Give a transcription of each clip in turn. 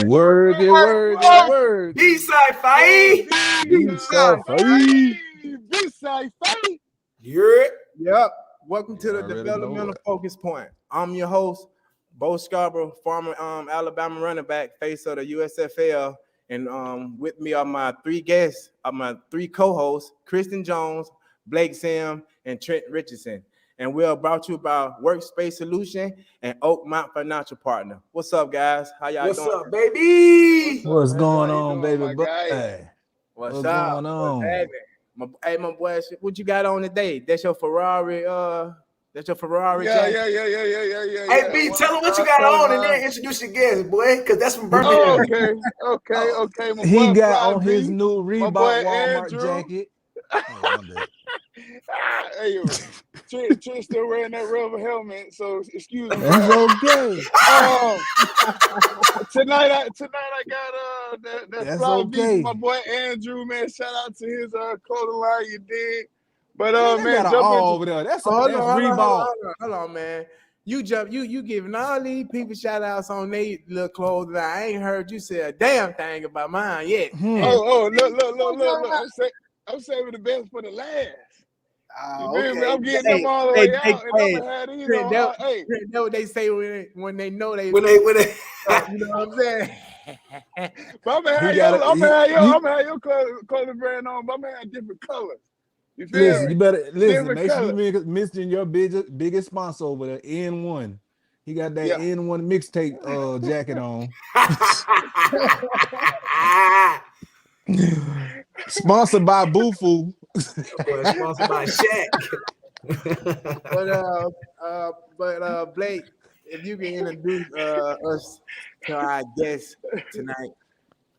Word, get word, get word. B-side fight. B-side fight. B-side fight. Yep. Welcome to the Already know Developmental it. Focus Point. I'm your host, Bo Scarbrough, former Alabama running back, face of the USFL. And with me are my three guests, my three co-hosts, Christion Jones, Blake Sam, and Trent Richardson. And we are brought to you by Workspace Solution and Oak Mount Financial Partner. What's up, guys? How y'all doing? What's up, baby? What's going How you on, doing, baby? my guy? What's going on? My boy, what you got on today? That's your Ferrari. That's your Ferrari. Yeah. Hey, B, tell them what you got on and then introduce your guest, boy, because that's from Birmingham. Okay. My He boy got Fly on B, his new my Reebok boy Walmart Andrew. jacket. Oh, my bad. Hey, yo, Trent still wearing that rubber helmet, so excuse me. That's okay. Tonight I got that That's Fly okay. B, my boy Andrew, man. Shout out to his clothing line, you dig? But Man, man, got jump all into over there. That's Hold Reebok. on, man. You giving all these people shout outs on their little clothes. I ain't heard you say a damn thing about mine yet. Look. I'm saving the best for the last. You feel me? I'm getting them all the way out, and I'm gonna have these on. That's what they say when they know they. When they you know what I'm saying? But I'm gonna have your clothing brand on, but I'm gonna have different colors. You feel Listen, me? you better listen. Different Make sure you mention your biggest sponsor over there, N1. He got that N1 mixtape jacket on. Sponsored by Bufu. Sponsored by Shaq. But Blake, if you can introduce us to our guest tonight.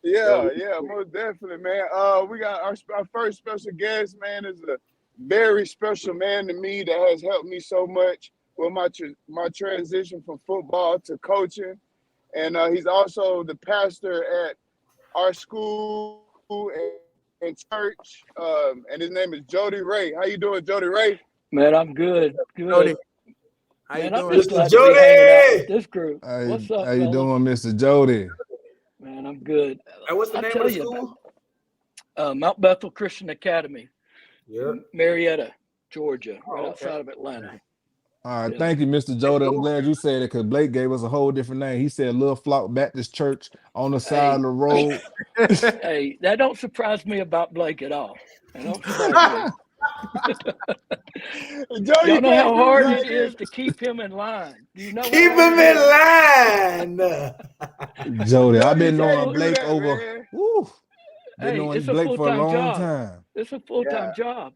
Yeah, most definitely, man. We got our first special guest, man, is a very special man to me that has helped me so much with my transition from football to coaching. And he's also the pastor at our school and church. And his name is Jody Ray. How you doing, Jody Ray? Man, I'm good. Jody, how you doing? I'm just glad to be hanging out with this group. What's up, How you fellas? doing, Mr. Jody? Man, I'm good. And what's the name of the school? Mount Bethel Christian Academy. Yeah. Marietta, Georgia, right outside of Atlanta. All right, thank you, Mr. Jody. I'm glad you said it because Blake gave us a whole different name. He said Little Flock Baptist Church on the side of the road. Hey, that don't surprise me about Blake at all. That don't surprise me. Y'all know how hard it is to keep him in line. Do you know? Keep him in line. Jody, I've been knowing Blake over. Been knowing Blake for a long time. It's a full-time job.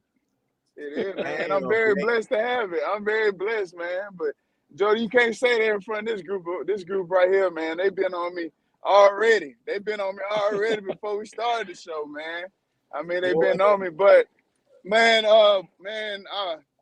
It is, man. I'm very blessed to have it. I'm very blessed, man. But Jody, you can't say that in front of this group right here, man. They've been on me already. Before we started the show, man. I mean, they've been on me. But man, I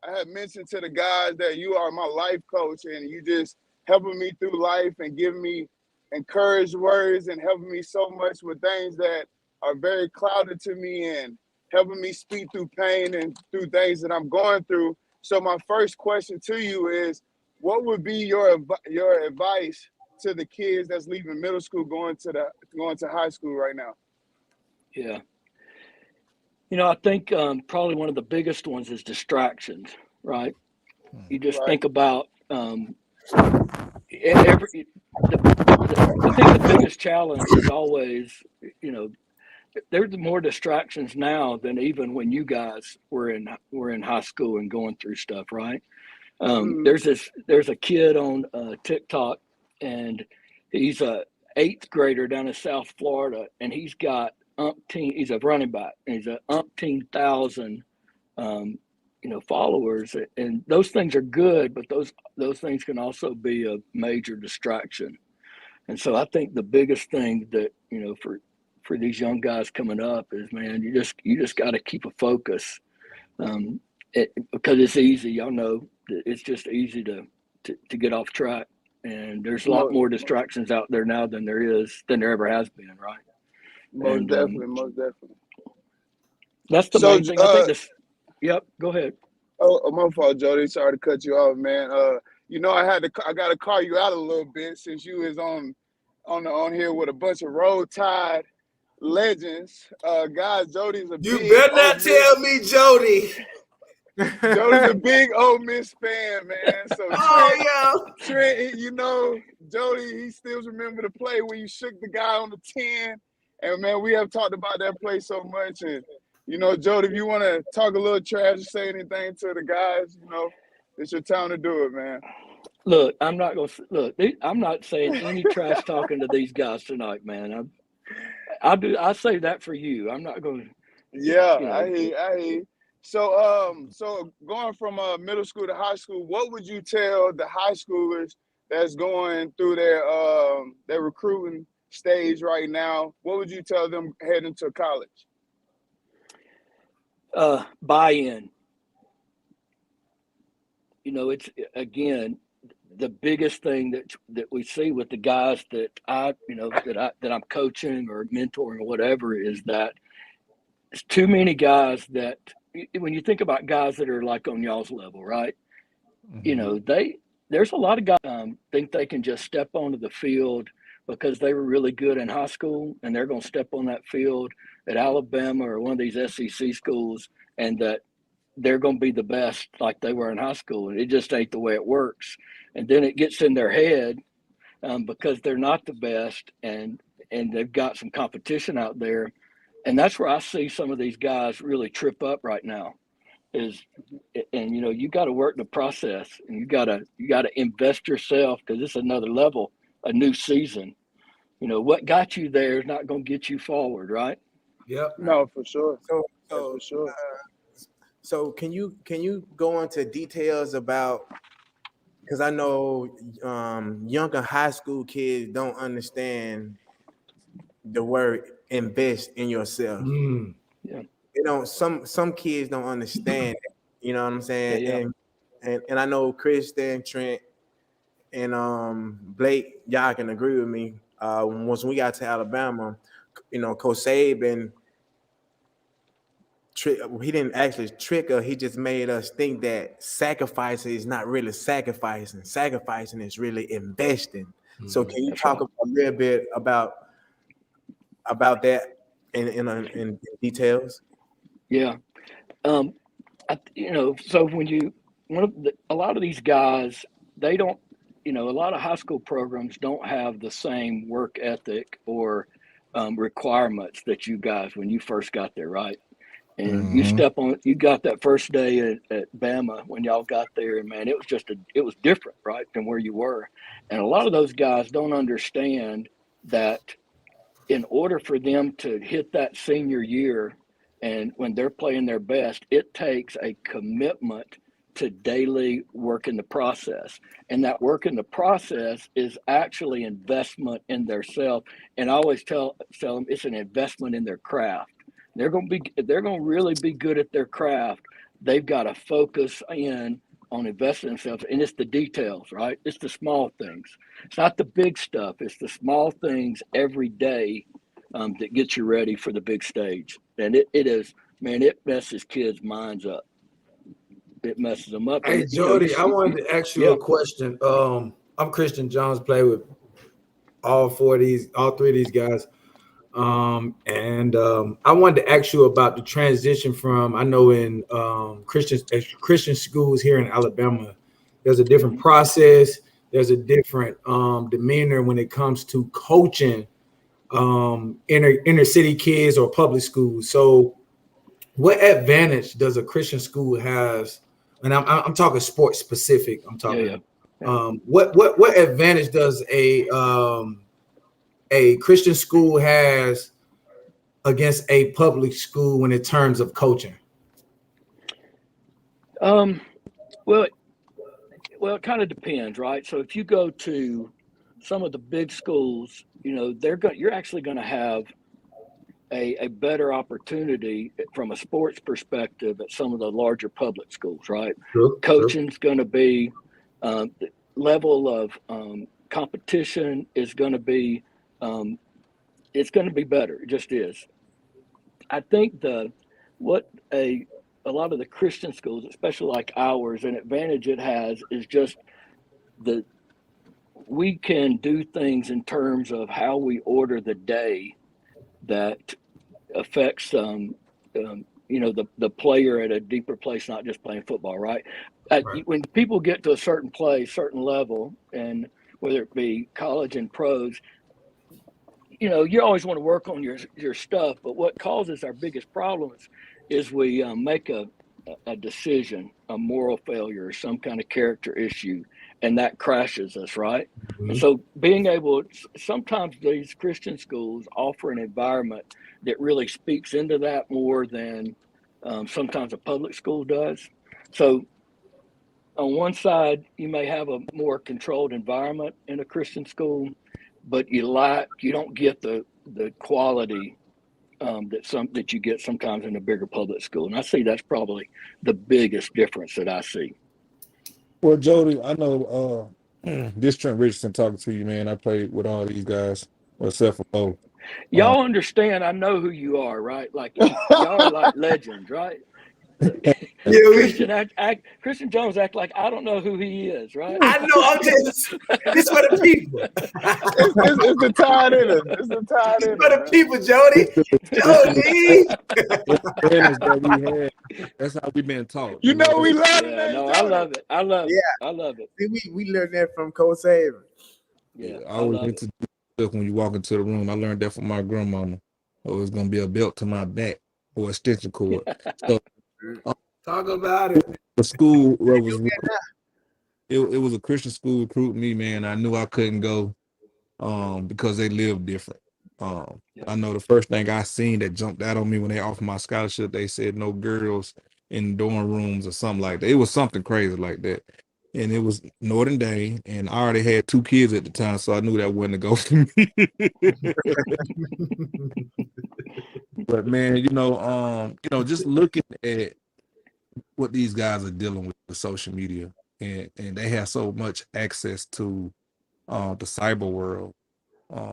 had mentioned to the guys that you are my life coach, and you just helping me through life and giving me encouraged words and helping me so much with things that are very clouded to me and helping me speak through pain and through things that I'm going through. So my first question to you is, what would be your advice to the kids that's leaving middle school going to high school right now? Yeah. You know, I think probably one of the biggest ones is distractions, right? You just think about I think the biggest challenge is always, you know, there's more distractions now than even when you guys were in high school and going through stuff, right? There's a kid on TikTok, and he's a 8th grader down in South Florida, and he's got he's a running back, and he's a umpteen thousand followers, and those things are good, but those things can also be a major distraction. And so I think the biggest thing that, you know, for these young guys coming up is, man, you just got to keep a focus, because it's easy. Y'all know it's just easy to get off track, and there's a lot more distractions out there now than there ever has been, right? Most definitely. That's the main thing. I think yep. Go ahead. Oh, my fault, Jody. Sorry to cut you off, man. You know, I got to call you out a little bit since you was on on here with a bunch of Roll Tide legends. Guys, Jody's a You big better not Ole Miss. tell me, Jody. Jody's a big Ole Miss fan, man. So Trent, you know, Jody, he still remember the play where you shook the guy on the 10. And man, we have talked about that play so much. And you know, Jody, if you want to talk a little trash or say anything to the guys, you know, it's your time to do it, man. Look, I'm not saying any trash talking to these guys tonight, man. I say that for you. I'm not going to. Yeah, you know, I hear. So going from middle school to high school, what would you tell the high schoolers that's going through their recruiting stage right now? What would you tell them heading to college? Buy-in. You know, it's again the biggest thing that we see with the guys that I'm coaching or mentoring or whatever is that it's too many guys that when you think about guys that are like on y'all's level, right? Mm-hmm. You know, there's a lot of guys think they can just step onto the field because they were really good in high school and they're going to step on that field at Alabama or one of these SEC schools and that they're going to be the best like they were in high school. And it just ain't the way it works. And then it gets in their head because they're not the best and they've got some competition out there. And that's where I see some of these guys really trip up right now and you know, you got to work the process and you got to invest yourself because it's another level, a new season. You know, what got you there is not going to get you forward, right? Yep. No, for sure. So for sure. So can you go into details about, because I know younger high school kids don't understand the word invest in yourself. Yeah. You know, some kids don't understand it, you know what I'm saying? Yeah. And I know Christion, Trent, and Blake, y'all can agree with me. Once we got to Alabama, you know, Coach Saban, he didn't actually trick us. He just made us think that sacrificing is not really sacrificing. Sacrificing is really investing. Mm-hmm. So can you talk a little bit about that in details? Yeah. You know, so a lot of these guys, they don't, you know, a lot of high school programs don't have the same work ethic or requirements that you guys when you first got there, right? And you got that first day at Bama when y'all got there, and man, it was different, right, than where you were. And a lot of those guys don't understand that in order for them to hit that senior year and when they're playing their best, it takes a commitment to daily work in the process. And that work in the process is actually investment in their self. And I always tell them it's an investment in their craft. They're going to really be good at their craft. They've got to focus in on investing in themselves. And it's the details, right? It's the small things. It's not the big stuff. It's the small things every day that gets you ready for the big stage. And it is, man, it messes kids' minds up. It messes them up. Hey, Jody, I wanted to ask you a question. I'm Christion Jones, play with all three of these guys. I wanted to ask you about the transition from, I know in Christian schools here in Alabama, there's a different process. There's a different demeanor when it comes to coaching inner city kids or public schools. So what advantage does a Christian school has? And I'm talking sports specific. I'm talking. What advantage does a Christian school has against a public school in terms of coaching? Well, it kind of depends, right? So if you go to some of the big schools, you know, you're actually going to have a better opportunity from a sports perspective at some of the larger public schools, right? Coaching's going to be the level of competition is going to be it's going to be better. It just is. I think what a lot of the Christian schools, especially like ours, an advantage it has is just we can do things in terms of how we order the day that affects the player at a deeper place, not just playing football, right? When people get to a certain place, certain level, and whether it be college and pros, you always want to work on your stuff, but what causes our biggest problems is we make a decision, a moral failure, or some kind of character issue, and that crashes us, right? Mm-hmm. And so sometimes these Christian schools offer an environment that really speaks into that more than sometimes a public school does. So on one side, you may have a more controlled environment in a Christian school, but you don't get the quality that you get sometimes in a bigger public school. And I see that's probably the biggest difference that I see. Well, Jody, I know this Trent Richardson talking to you, man. I played with all these guys, except for Bo. Y'all understand, I know who you are, right? Like y'all are like legends, right? Christion Jones act like I don't know who he is, right? I know. I'm just this for the people. It's the tide in it. It's the tide in it. For the people, Jody. Jody. That's how we've been taught. We love that. No, I love it. I love it. See, we learned that from Coach Saban. Yeah, I always introduce when you walk into the room. I learned that from my grandmama. Oh, it's gonna be a belt to my back or extension cord. So talk about it. The school was it was a Christian school recruiting me, man. I knew I couldn't go because they lived different. I know the first thing I seen that jumped out on me when they offered my scholarship, they said no girls in dorm rooms or something like that. It was something crazy like that. And it was Northern Day, and I already had 2 kids at the time, so I knew that wasn't a go for me. But man, just looking at what these guys are dealing with social media, and they have so much access to the cyber world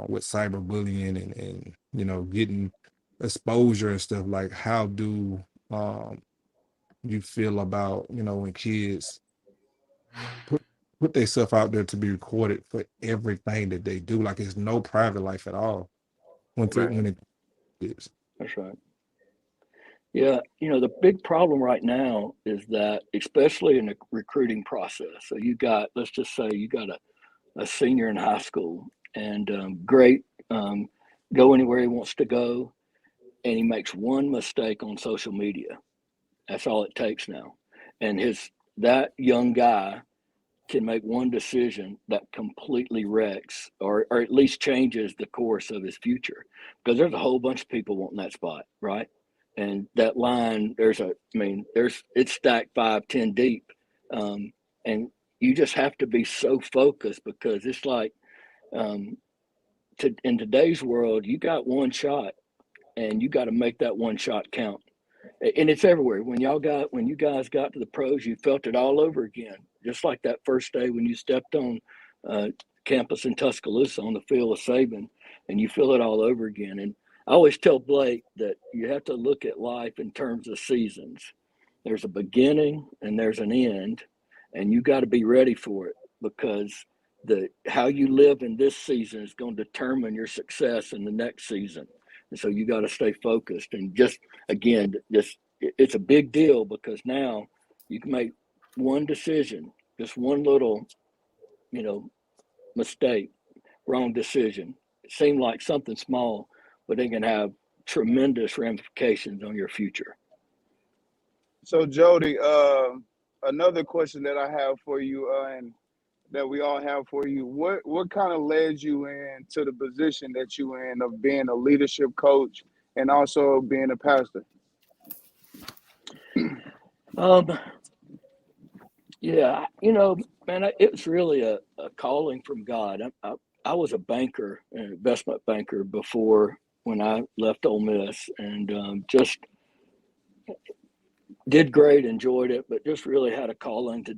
with cyberbullying and getting exposure and stuff. Like, how do you feel about when kids put themselves out there to be recorded for everything that they do? Like, it's no private life at all when it is. That's right. Yeah, the big problem right now is that, especially in the recruiting process. So let's just say you got a senior in high school, and great, go anywhere he wants to go, and he makes one mistake on social media. That's all it takes now. And that young guy can make one decision that completely wrecks or at least changes the course of his future, because there's a whole bunch of people wanting that spot, right? And that line, it's stacked 5-10 deep. And you just have to be so focused, because it's like, in today's world, you got one shot, and you got to make that one shot count. And it's everywhere. When you guys got to the pros, you felt it all over again. Just like that first day when you stepped on campus in Tuscaloosa on the field with Saban, and you feel it all over again. And I always tell Blake that you have to look at life in terms of seasons. There's a beginning and there's an end, and you got to be ready for it, because how you live in this season is going to determine your success in the next season. And so you got to stay focused. And it's a big deal, because now you can make one decision, just one little, mistake, wrong decision. It seemed like something small, but they can have tremendous ramifications on your future. So Jody, another question that I have for you, and that we all have for you, what kind of led you into the position that you in of being a leadership coach and also being a pastor? Yeah, man, it was really a calling from God. I was a banker, an investment banker, before, when I left Ole Miss, and just did great, enjoyed it, but just really had a calling to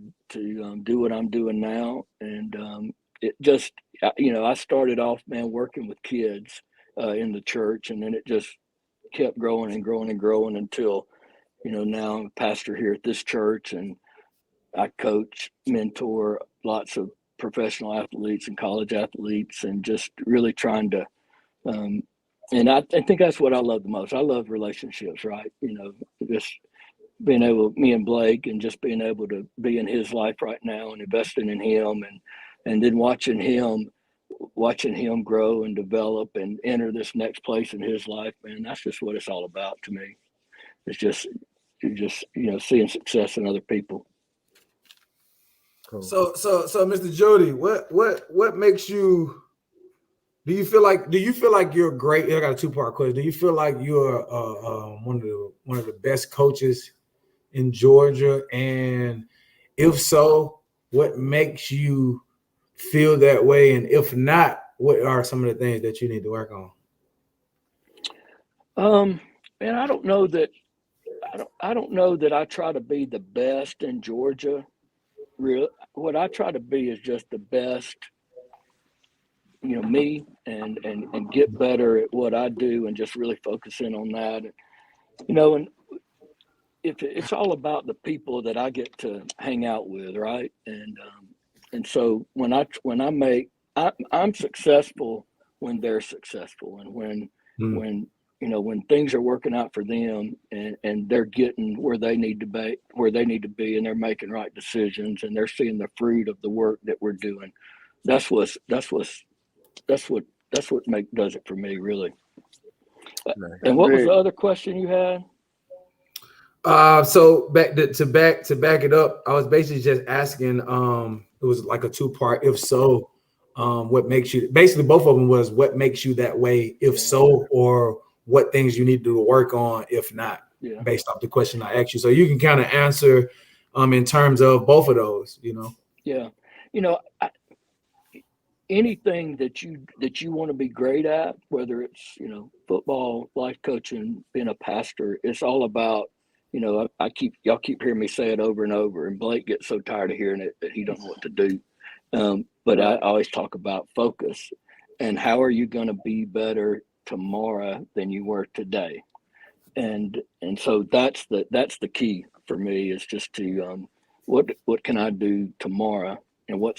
do what I'm doing now. And it just, I started off, man, working with kids in the church, and then it just kept growing and growing and growing until, now I'm a pastor here at this church, and I coach, mentor lots of professional athletes and college athletes, and just really trying to, and I think that's what I love the most. I love relationships, right? Just being able, me and Blake, and just being able to be in his life right now and investing in him, and then watching him grow and develop and enter this next place in his life, man. That's just what it's all about to me. It's just seeing success in other people. Cool. So Mr. Jody, what makes you? Do you feel like you're great? I got a 2-part question. Do you feel like you're one of the best coaches in Georgia? And if so, what makes you feel that way? And if not, what are some of the things that you need to work on? Man, I don't know that I try to be the best in Georgia. What I try to be is just the best, me, and get better at what I do, and just really focus in on that. And if it's all about the people that I get to hang out with, right? And so I'm successful when they're successful, and when things are working out for them, and they're getting where they need to be, and they're making right decisions, and they're seeing the fruit of the work that we're doing. That's what does it for me, really. And what was the other question you had? So back to back it up, I was basically just asking. It was like a 2-part. If so, what makes you? Basically, both of them was what makes you that way. If so, or what things you need to work on. If not, based off the question I asked you, so you can kind of answer, in terms of both of those. Yeah, anything that you want to be great at, whether it's football, life coaching, being a pastor, it's all about. Y'all keep hearing me say it over and over, and Blake gets so tired of hearing it that he don't know what to do. But I always talk about focus, and how are you going to be better tomorrow than you were today? And so that's the key for me, is just to what can I do tomorrow, and what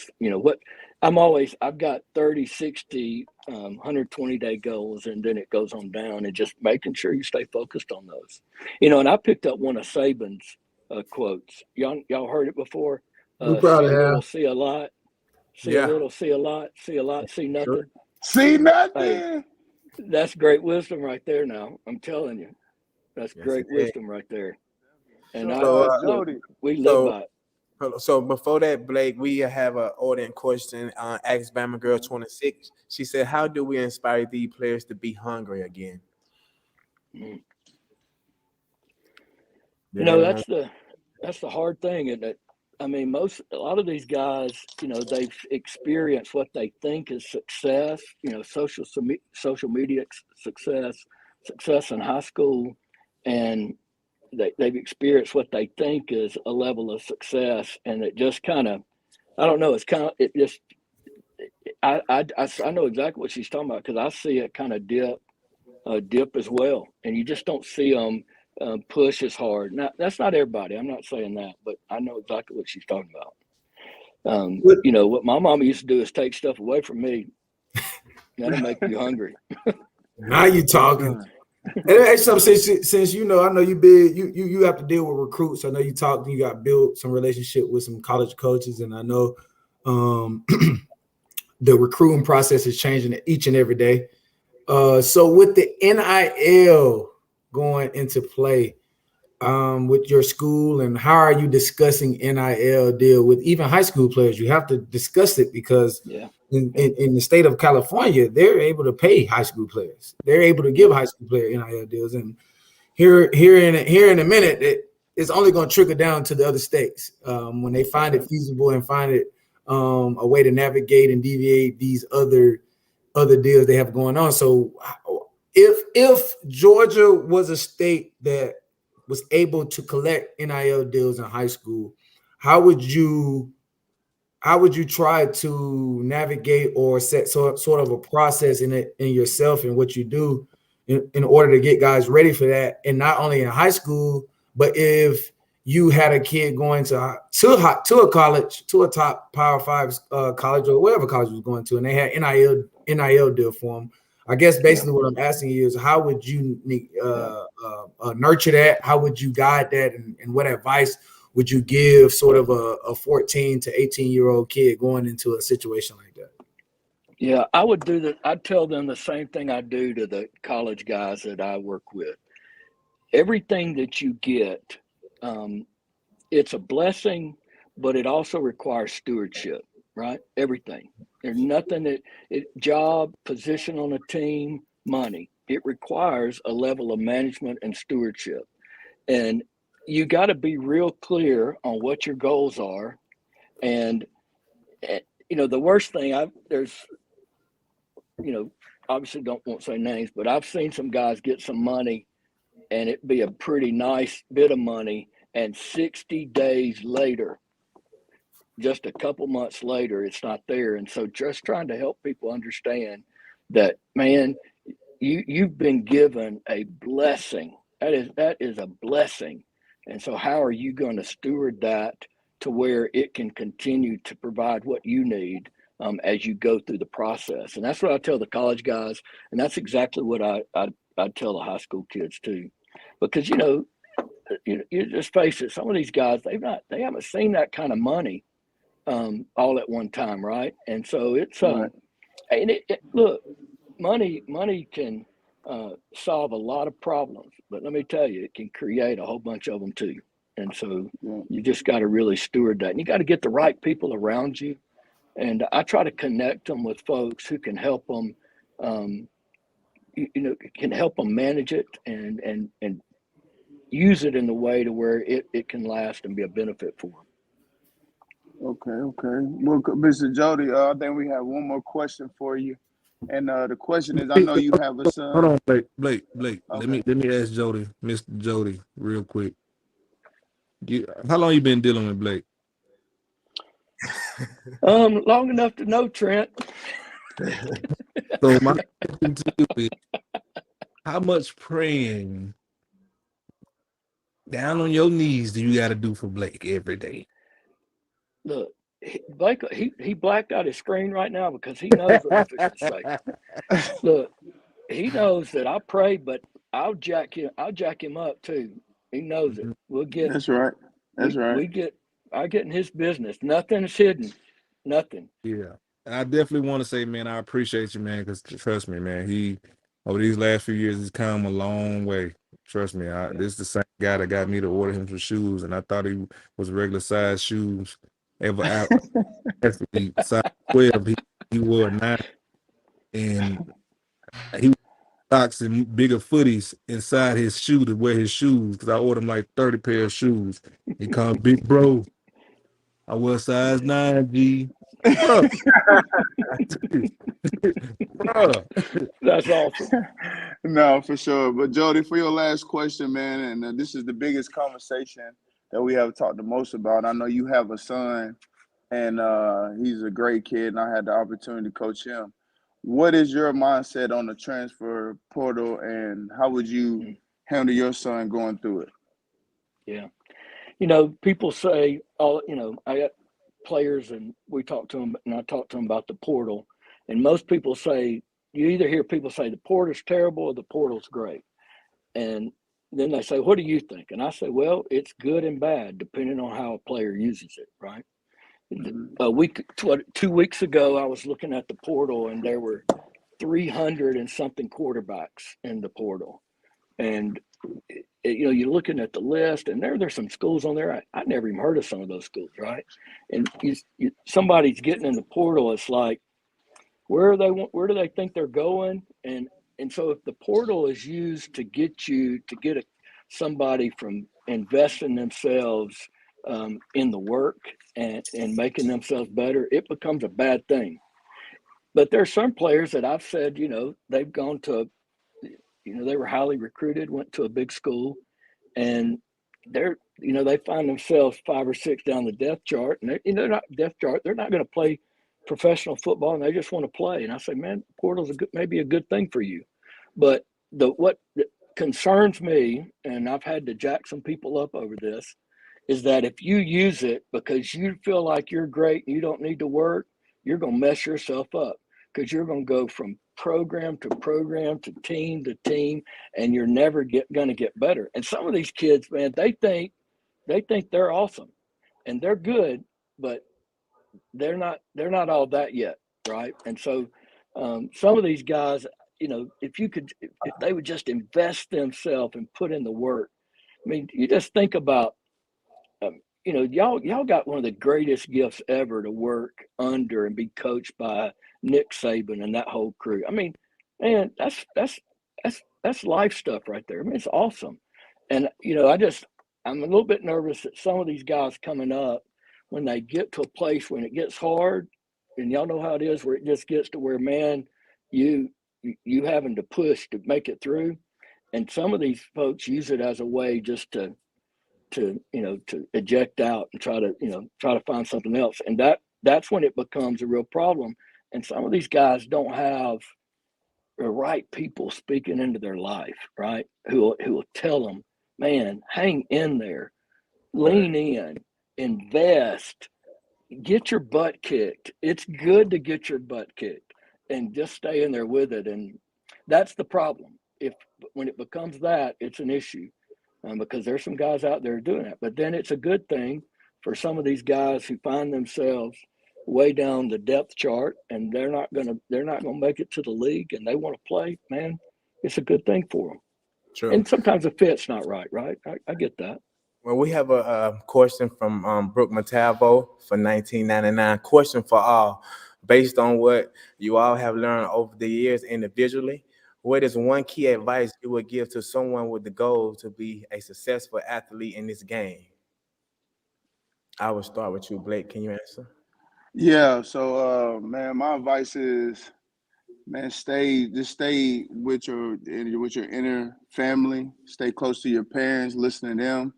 I've got 30, 60, 120-day goals, and then it goes on down, and just making sure you stay focused on those. And I picked up one of Saban's quotes. Y'all heard it before? We probably see a little, have. see a lot. See a little, see a lot. See a lot, see nothing. Sure. See nothing. Hey, that's great wisdom right there now. I'm telling you. That's great wisdom right there. And we live by it. So before that, Blake, we have an audience question. Asked Bama Girl 26. She said, "How do we inspire these players to be hungry again?" That's the hard thing, isn't it? I mean, a lot of these guys, they've experienced what they think is success. Social media success in high school, and they've experienced what they think is a level of success, and it just kind of, I don't know. It's kind of, it just, I know exactly what she's talking about, because I see it kind of dip as well, and you just don't see them push as hard. Now, that's not everybody. I'm not saying that, but I know exactly what she's talking about. What my mama used to do is take stuff away from me. That'll make you hungry. Now you talking. And that's something, since I know you big, you have to deal with recruits. I know you got built some relationship with some college coaches, and I know the recruiting process is changing each and every day. So with the NIL going into play with your school, and how are you discussing NIL deal with even high school players? You have to discuss it, because in the state of California, they're able to pay high school players. They're able to give high school player NIL deals, and here in a minute, it's only going to trickle down to the other states when they find it feasible and find it a way to navigate and deviate these other deals they have going on. So if Georgia was a state that was able to collect NIL deals in high school, how would you try to navigate or set sort of a process in yourself and what you do in order to get guys ready for that? And not only in high school, but if you had a kid going to a college, to a top Power 5 college or whatever college was going to, and they had NIL deal for them. I guess basically what I'm asking you is how would you nurture that? How would you guide that? And what advice would you give sort of a 14 to 18-year-old kid going into a situation like that? Yeah, I would do that. I'd tell them the same thing I do to the college guys that I work with. Everything that you get, it's a blessing, but it also requires stewardship, right? Everything. There's nothing job, position on a team, money. It requires a level of management and stewardship. And you got to be real clear on what your goals are. And, the worst thing obviously won't say names, but I've seen some guys get some money and it be a pretty nice bit of money. And 60 days later, just a couple months later, it's not there. And so just trying to help people understand that, man, you've been given a blessing. That is a blessing. And so how are you going to steward that to where it can continue to provide what you need as you go through the process? And that's what I tell the college guys. And that's exactly what I tell the high school kids too. Because, you just face it, some of these guys, they haven't seen that kind of money all at one time, right? And so it's look, money can solve a lot of problems, but let me tell you, it can create a whole bunch of them too. And so you just got to really steward that, and you got to get the right people around you. And I try to connect them with folks who can help them, can help them manage it and use it in a way to where it can last and be a benefit for them. Okay. Well, Mr. Jody, I think we have one more question for you. And the question is, I know you have a son. Hold on, Blake. Okay. Let me ask Jody, Mr. Jody, real quick. How long you been dealing with Blake? Long enough to know, Trent. So my question to you is, how much praying down on your knees do you got to do for Blake every day? Look, Blake, he blacked out his screen right now because he knows what I'm fixing to say. Look, he knows that I pray, but I'll jack him up too. He knows it. We'll get. That's right. I get in his business. Nothing's hidden. Nothing. Yeah. And I definitely want to say, man, I appreciate you, man, because trust me, man, over these last few years, he's come a long way. Trust me, this is the same guy that got me to order him some shoes, and I thought he was regular size shoes. Ever out size 12, he wore 9, and he wore socks and bigger footies inside his shoe to wear his shoes because I ordered him like 30 pair of shoes. He called Big Bro. I wear size 9G. Bro. Bro. That's awesome. No, for sure. But Jody, for your last question, man, and this is the biggest conversation that we have talked the most about. I know you have a son, and he's a great kid, and I had the opportunity to coach him. What is your mindset on the transfer portal, and how would you handle your son going through it? Yeah. People say, I got players, and we talk to them, and I talk to them about the portal, and most people say, you either hear people say the portal's terrible or the portal's great. And then they say, what do you think? And I say, well, it's good and bad, depending on how a player uses it, right? Mm-hmm. 2 weeks ago, I was looking at the portal, and there were 300 and something quarterbacks in the portal. And, you're looking at the list, and there's some schools on there. I never even heard of some of those schools, right? And somebody's getting in the portal, it's like, where do they think they're going? And so if the portal is used to get somebody from investing themselves in the work and making themselves better, it becomes a bad thing. But there are some players that I've said, they've gone to, they were highly recruited, went to a big school, and they find themselves 5 or 6 down the depth chart, and they're not depth chart. They're not going to play professional football, and they just want to play. And I say, man, portal's maybe a good thing for you. But what concerns me, and I've had to jack some people up over this, is that if you use it because you feel like you're great and you don't need to work, you're going to mess yourself up, because you're going to go from program to program to team, and you're never going to get better. And some of these kids, man, they think they're awesome and they're good, but they're not all that yet, right? And so some of these guys, if they would just invest themselves and put in the work. I mean, you just think about, y'all got one of the greatest gifts ever to work under and be coached by Nick Saban and that whole crew. I mean, man, that's life stuff right there. I mean, it's awesome. And I'm a little bit nervous that some of these guys coming up, when they get to a place when it gets hard, and y'all know how it is, where it just gets to where, man, you having to push to make it through. And some of these folks use it as a way just to eject out and try to find something else. And that's when it becomes a real problem. And some of these guys don't have the right people speaking into their life, right? Who will tell them, man, hang in there, lean in, invest, get your butt kicked. It's good to get your butt kicked, and just stay in there with it. And that's the problem. When it becomes that, it's an issue. Because there's some guys out there doing that. But then it's a good thing for some of these guys who find themselves way down the depth chart, and they're not gonna make it to the league, and they want to play. Man, it's a good thing for them. True. And sometimes the fit's not right? I get that. Well, we have a question from Brooke Matavo for 1999. Question for all, based on what you all have learned over the years individually. What is one key advice you would give to someone with the goal to be a successful athlete in this game? I will start with you, Blake. Can you answer? Yeah. So, man, my advice is, man, stay with your inner family. Stay close to your parents. Listen to them.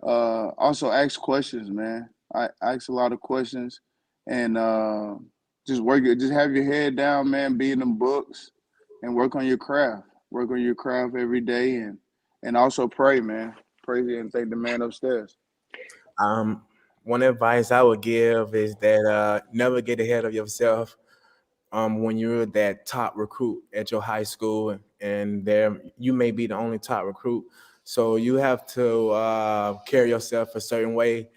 Also, ask questions, man. I ask a lot of questions, and just have your head down, man. Be in them books. And work on your craft. Work on your craft every day, and also pray, man. Pray and thank the man upstairs. One advice I would give is that never get ahead of yourself. When you're that top recruit at your high school, and there you may be the only top recruit, so you have to carry yourself a certain way,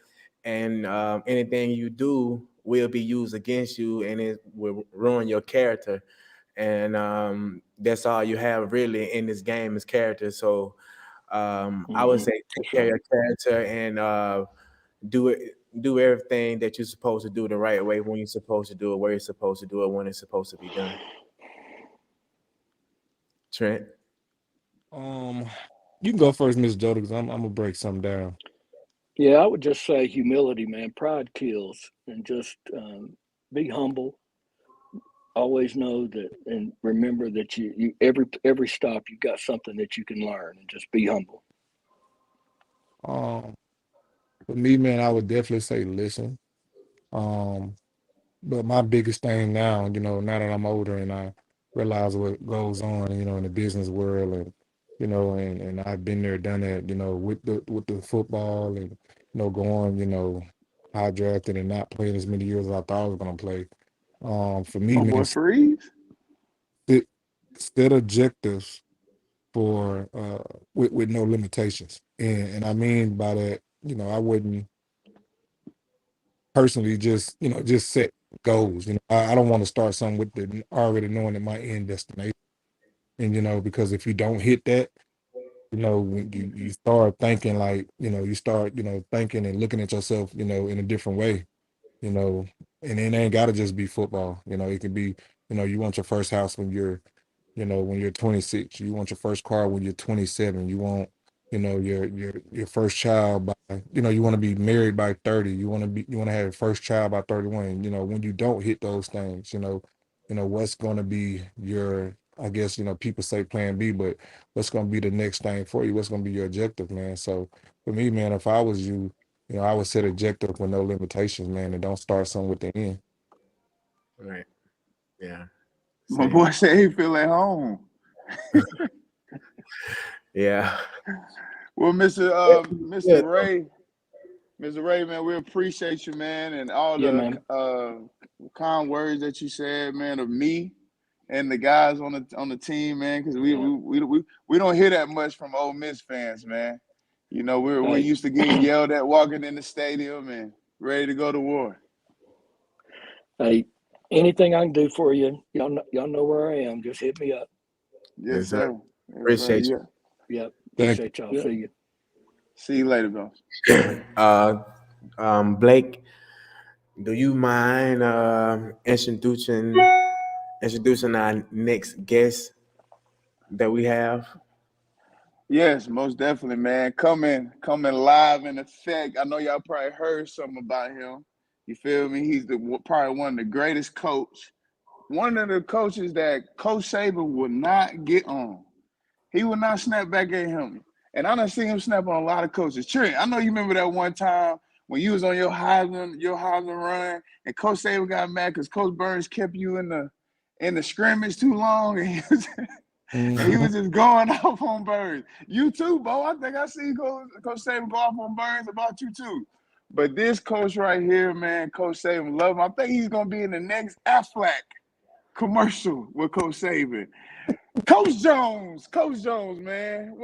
and anything you do will be used against you, and it will ruin your character. And that's all you have really in this game is character. So I would say take care of your character and do everything that you're supposed to do the right way, when you're supposed to do it, where you're supposed to do it, when it's supposed to be done. Trent? You can go first, Miss Jody, because I'm gonna break something down. Yeah, I would just say humility, man. Pride kills, and just be humble. Always know that, and remember that you every stop you got something that you can learn, and just be humble. For me, man, I would definitely say listen. But my biggest thing now, now that I'm older and I realize what goes on, in the business world, and and I've been there, done that, with the football, and going, high drafted and not playing as many years as I thought I was gonna play. For me, My man, boy Freeze. set objectives for with no limitations, and I mean by that, I wouldn't personally just set goals. I don't want to start something with the already knowing that my end destination, and because if you don't hit that, when you start thinking like, you start thinking and looking at yourself, in a different way, and it ain't got to just be football. It can be, you want your first house when you're 26. You want your first car when you're 27. You want, your first child by, you want to be married by 30. You want to have your first child by 31. When you don't hit those things, what's going to be your, I guess, people say plan B, but what's going to be the next thing for you? What's going to be your objective, man? So for me, man, if I was you, I would set objective with no limitations, man, and don't start something with the end. Right. Yeah. My boy said he feel at home. Yeah. Well, Mr. Ray, Mr. Ray, man, we appreciate you, man, and all the kind words that you said, man, of me and the guys on the team, man, because we don't hear that much from Ole Miss fans, man. You know, we're used to getting yelled at walking in the stadium and ready to go to war. Hey, anything I can do for you, y'all know where I am. Just hit me up. Yes, sir. Appreciate you. Yeah. Appreciate y'all. See you. See you later, bro. Blake, do you mind introducing our next guest that we have? Yes, most definitely, man. Coming live in effect. I know y'all probably heard something about him. You feel me? He's probably one of the greatest one of the coaches that Coach Saban would not get on. He would not snap back at him. And I done seen him snap on a lot of coaches. Trent, I know you remember that one time when you was on your Heisman run, and Coach Saban got mad because Coach Burns kept you in the scrimmage too long, and he was just going off on Burns. You too, Bo. I think I see Coach Saban go off on Burns about you too. But this coach right here, man, Coach Saban, love him. I think he's gonna be in the next Aflac commercial with Coach Saban. Coach Jones, man.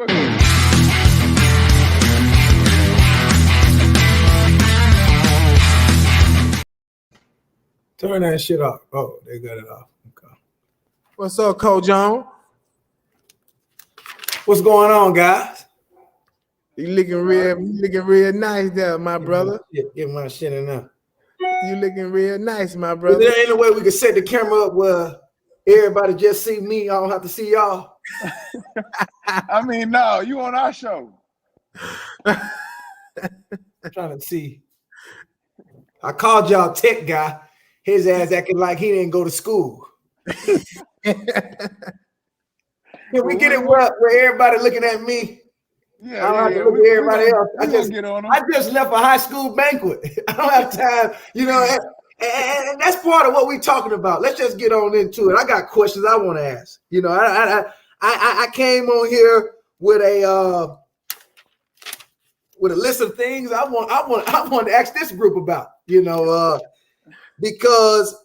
Turn that shit off. Oh, they got it off. Okay. What's up, Coach Jones? What's going on, guys? You looking real nice there, my brother. Get my shit in there. You looking real nice, my brother. There ain't no way we can set the camera up where everybody just see me. I don't have to see y'all. I mean, no, you on our show. I'm trying to see. I called y'all tech guy. His ass acting like he didn't go to school. Can we get it where everybody looking at me? Yeah, I don't have to look at everybody else. I just left a high school banquet. I don't have time, you know, and that's part of what we're talking about. Let's just get on into it. I got questions I want to ask. You know, I came on here with a list of things I want to ask this group about. You know, because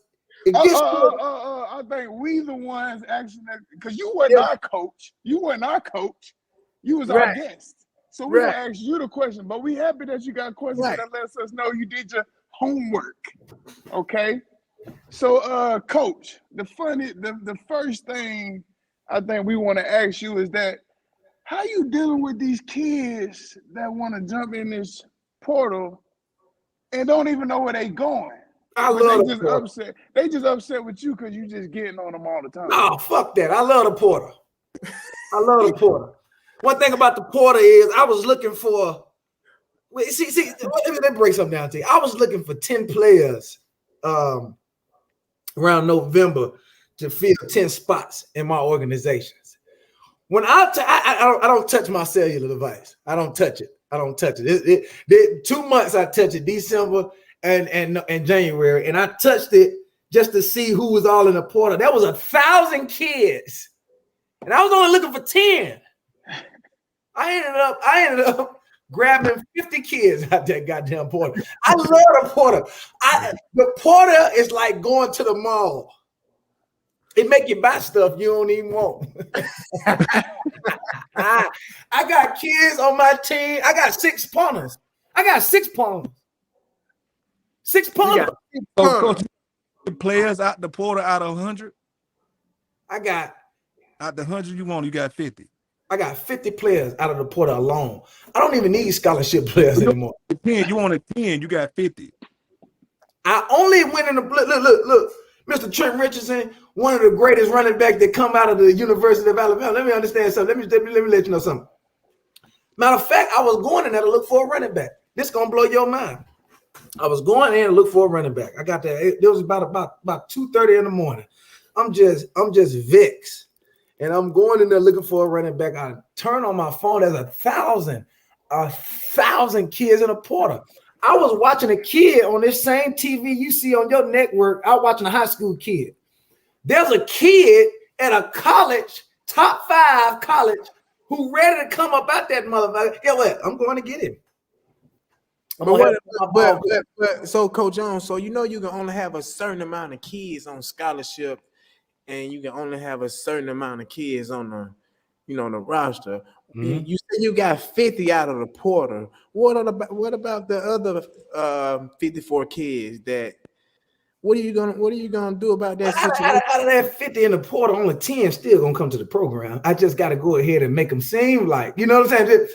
it gets I think we the ones asking that because you wasn't our coach. You wasn't our coach. You was our guest. So we're gonna ask you the question, but we happy that you got questions that lets us know you did your homework. Okay. So Coach, the first thing I think we want to ask you is that how you dealing with these kids that want to jump in this portal and don't even know where they going? They just upset with you because you just getting on them all the time. Oh, fuck that. I love the portal. One thing about the portal is I was looking for let me break something down to you. I was looking for 10 players around November to fill 10 spots in my organizations. When I don't touch my cellular device. I don't touch it. 2 months I touched it, December and January, and I touched it just to see who was all in the portal. There was 1,000 kids, and I was only looking for 10. I ended up grabbing 50 kids out that goddamn portal. I love the portal. The portal is like going to the mall. It make you buy stuff you don't even want. I got kids on my team. I got 6 punters. 6 punters. So, Coach, players out the portal out of 100? I got out the 100 you got 50. I got 50 players out of the portal alone. I don't even need scholarship players anymore. 10, you want a 10, you got 50. I only went in the look. Mr. Trent Richardson, one of the greatest running backs that come out of the University of Alabama. Let me understand something. Let me let you know something. Matter of fact, I was going in there to look for a running back. This gonna blow your mind. I was going in to look for a running back. I got there. It was about 2:30 in the morning. I'm just vexed. And I'm going in there looking for a running back. I turn on my phone. There's 1,000 kids in a portal. I was watching a kid on this same TV you see on your network. I was watching a high school kid. There's a kid at a college, top 5 college, who ready to come up out that motherfucker. Yeah, what? I'm going to get him. But so Coach Jones, so you know you can only have a certain amount of kids on scholarship, and you can only have a certain amount of kids on the roster. Mhm. You said you got 50 out of the portal. What about the other 54 kids that? What are you gonna do about that situation? Out of that 50 in the portal, only 10 still gonna come to the program. I just got to go ahead and make them seem like, you know what I'm saying?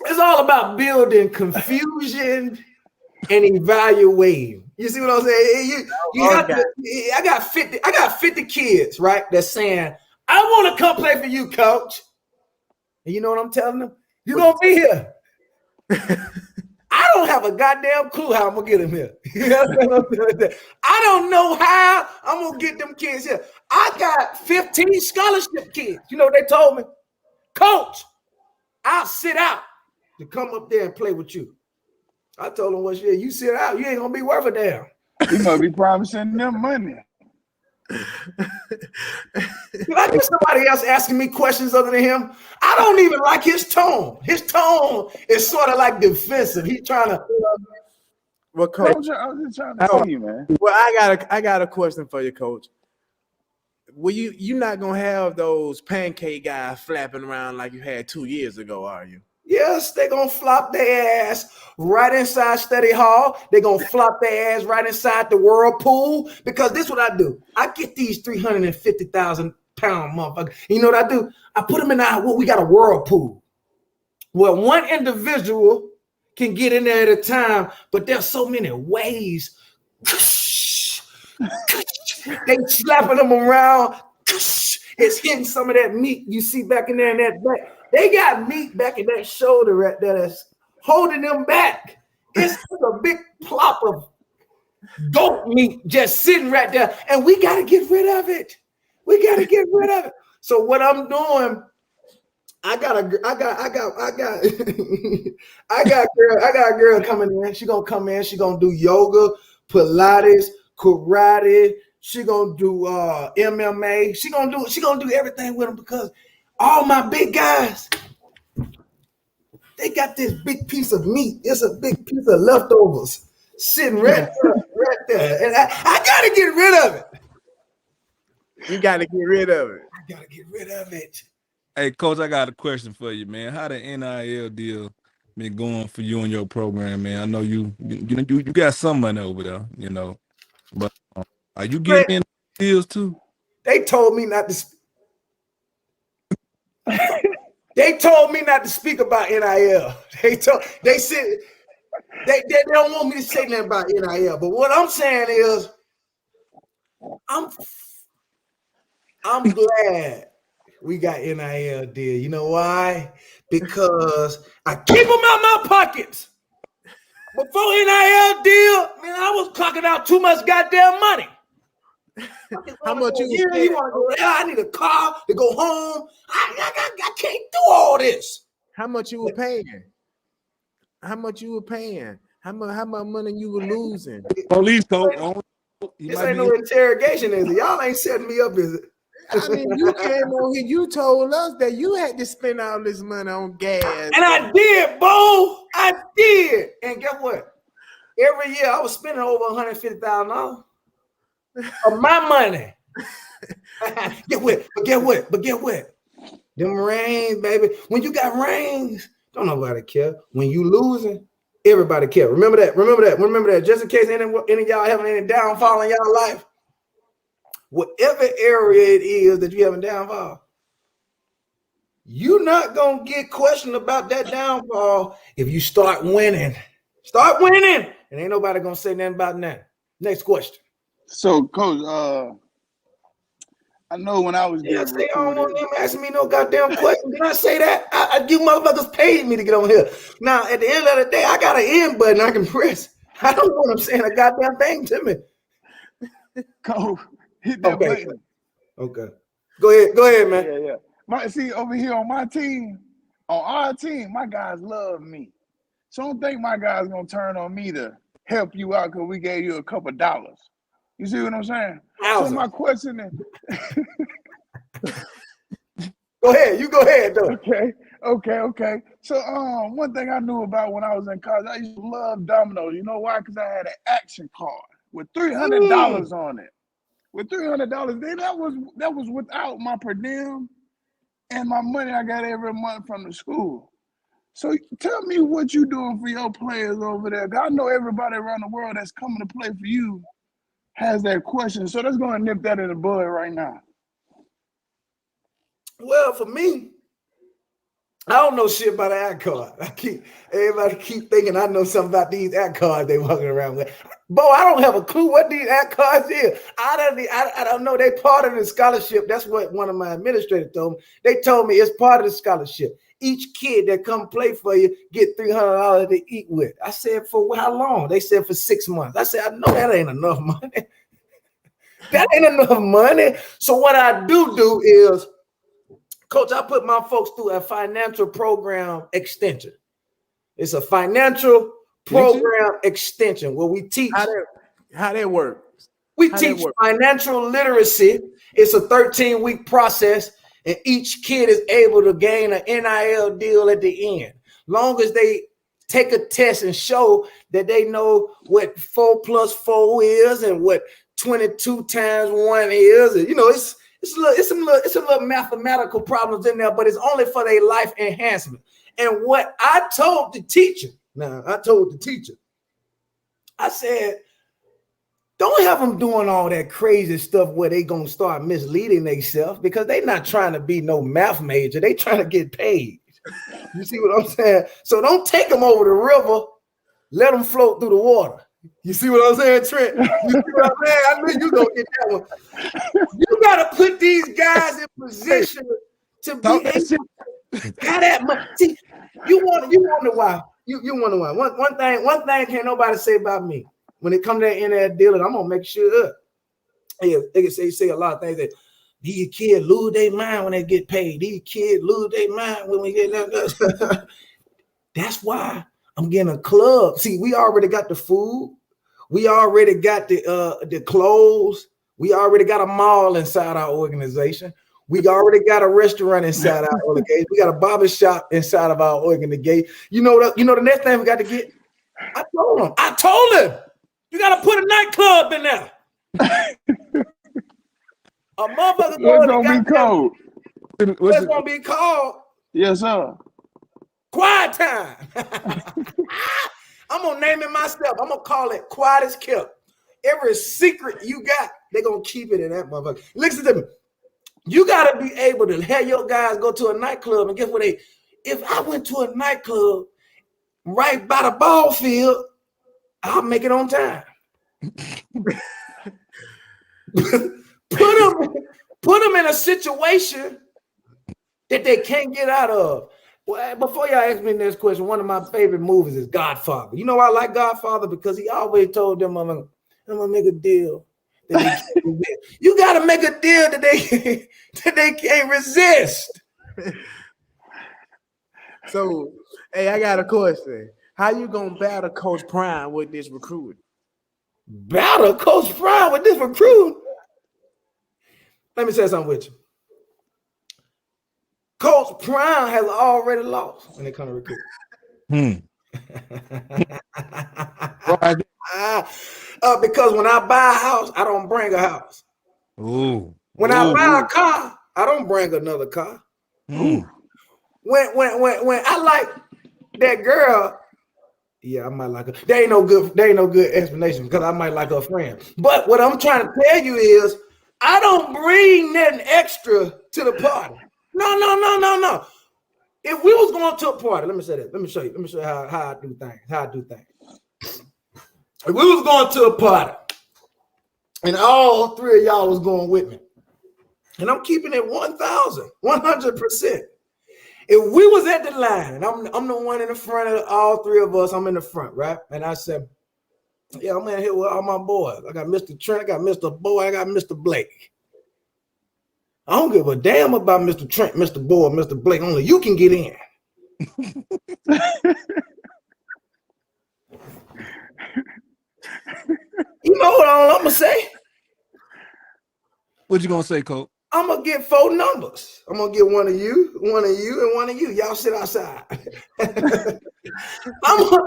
It's all about building confusion and evaluating. You see what I'm saying? You have to. I got 50 kids, right? That's saying, I want to come play for you, coach. And you know what I'm telling them? You're gonna be here. I don't have a goddamn clue how I'm gonna get them here. I don't know how I'm gonna get them kids here. I got 15 scholarship kids. You know what they told me? Coach, I'll sit out to come up there and play with you. I told them, well, shit, you sit out, you ain't gonna be worth a damn. You must be promising them money. Did I get somebody else asking me questions other than him? I don't even like his tone. His tone is sort of like defensive. He's trying to. Well, Coach, I was just trying to see you, man. Well, I got a question for you, Coach. Well, you're not gonna have those pancake guys flapping around like you had 2 years ago, are you? Yes, they're going to flop their ass right inside study hall. They're going to flop their ass right inside the whirlpool, because this is what I do. I get these 350,000-pound motherfuckers. You know what I do? I put them in we got a whirlpool where one individual can get in there at a time, but there's so many ways. They slapping them around. It's hitting some of that meat you see back in there in that back. They got meat back in that shoulder right there that's holding them back. It's a big plop of goat meat just sitting right there, and we got to get rid of it. We got to get rid of it. So what I'm doing, I got a girl coming in. She gonna come in. She gonna do yoga, Pilates, karate. She gonna do MMA. She gonna do everything with them, because all my big guys, they got this big piece of meat. It's a big piece of leftovers sitting right there. And I gotta get rid of it. You gotta get rid of it. I gotta get rid of it. Hey, Coach, I got a question for you, man. How the NIL deal been going for you and your program, man? I know you got some money over there, but are you getting in deals too? They told me not to. They told me not to speak about NIL. They said they don't want me to say nothing about NIL. But what I'm saying is, I'm glad we got NIL deal. You know why? Because I keep them out my pockets. Before NIL deal, man, I was clocking out too much goddamn money. How much you want to go there? I need a car to go home. I can't do all this. How much you were paying? How much money you were losing? Police coach. This ain't no interrogation, is it? Y'all ain't setting me up, is it? I mean, you came on here, you told us that you had to spend all this money on gas. And I did, Bo. I did. And guess what? Every year I was spending over $150,000 of my money. Get what? Them rings, baby. When you got rings, don't nobody care. When you losing, everybody care. Remember that. Just in case any of y'all having any downfall in y'all life, whatever area it is that you having downfall, you're not gonna get questioned about that downfall if you start winning. Start winning, and ain't nobody gonna say nothing about that. Next question. So, Coach, I know when I was I don't want them asking me no goddamn question. Did I say that? You motherfuckers paid me to get on here. Now, at the end of the day, I got an end button I can press. I don't want them saying a goddamn thing to me. Coach, hit that button. Okay. Go ahead, man. Yeah. See, over here on our team, my guys love me. So I don't think my guys gonna turn on me to help you out because we gave you a couple dollars. You see what I'm saying? So my question is, go ahead. You go ahead, though. Okay. Okay. So one thing I knew about when I was in college, I used to love dominoes. You know why? Because I had an action card with $300 on it. With $300, then that was without my per diem and my money I got every month from the school. So tell me what you doing for your players over there. I know everybody around the world that's coming to play for you has that question. So let's go and nip that in the bud right now. Well, for me, I don't know shit about an ad card. Everybody keep thinking I know something about these ad cards they walking around with. Bo, I don't have a clue what these ad cards is. I don't know. They part of the scholarship. That's what one of my administrators told me. They told me it's part of the scholarship. Each kid that come play for you get $300 to eat with. I said, for how long? They said for 6 months. I said, I know that ain't enough money. That ain't enough money. So what I do is, Coach, I put my folks through a financial program extension. It's a financial program extension where we teach how that works. We teach financial literacy. It's a 13-week process, and each kid is able to gain an NIL deal at the end. Long as they take a test and show that they know what 4 + 4 is and what 22 × 1 is. And, you know, it's some little mathematical problems in there, but it's only for their life enhancement. And what I told the teacher, I said, don't have them doing all that crazy stuff where they gonna start misleading themselves, because they not trying to be no math major. They trying to get paid. You see what I'm saying? So don't take them over the river. Let them float through the water. You see what I'm saying, Trent? You see what I'm saying? I knew you gonna get that one. You gotta put these guys in position to be able to have that money. See, you wonder why. You wonder why. One thing can't nobody say about me. When it comes to that NIL deal, and I'm gonna make sure up. Yeah, they can say a lot of things that these kids lose their mind when they get paid. These kids lose their mind when we get that. That's why I'm getting a club. See, we already got the food. We already got the clothes. We already got a mall inside our organization. We already got a restaurant inside our organization. We got a barber shop inside of our organization. You know the next thing we got to get? I told him, you got to put a nightclub in there. A motherfucker What's gonna be called? What's gonna be called? Yes, sir. Quiet time. I'm gonna name it myself. I'm gonna call it Quiet as Kept. Every secret you got, they're gonna keep it in that motherfucker. Listen to me. You gotta be able to have your guys go to a nightclub, and guess what? If I went to a nightclub right by the ball field, I'll make it on time. Put them in a situation that they can't get out of. Well, before y'all ask me the next question, one of my favorite movies is Godfather. You know why I like Godfather? Because he always told them, I'm gonna make a deal that they can't resist. You gotta make a deal that they can't resist. So, hey, I got a question. How you gonna battle Coach Prime with this recruiting? Battle Coach Prime with this recruiting? Let me say something with you. Coach Prime has already lost when it comes to recruiting. Because when I buy a house, I don't bring a house. When I buy a car, I don't bring another car. When I like that girl, yeah, I might like her. There ain't no good explanation, because I might like her friend. But what I'm trying to tell you is, I don't bring nothing extra to the party. No. If we was going to a party, let me say that. Let me show you how I do things. If we was going to a party and all three of y'all was going with me, and I'm keeping it 100%. If we was at the line, and I'm the one in the front of all three of us, I'm in the front, right? And I said, yeah, I'm in here with all my boys. I got Mr. Trent, I got Mr. Bo, I got Mr. Blake. I don't give a damn about Mr. Trent, Mr. Bo, and Mr. Blake. Only you can get in. You know what I'm gonna say? What you gonna say, Coach? I'm gonna get 4 numbers. I'm gonna get one of you, and one of you. Y'all sit outside. I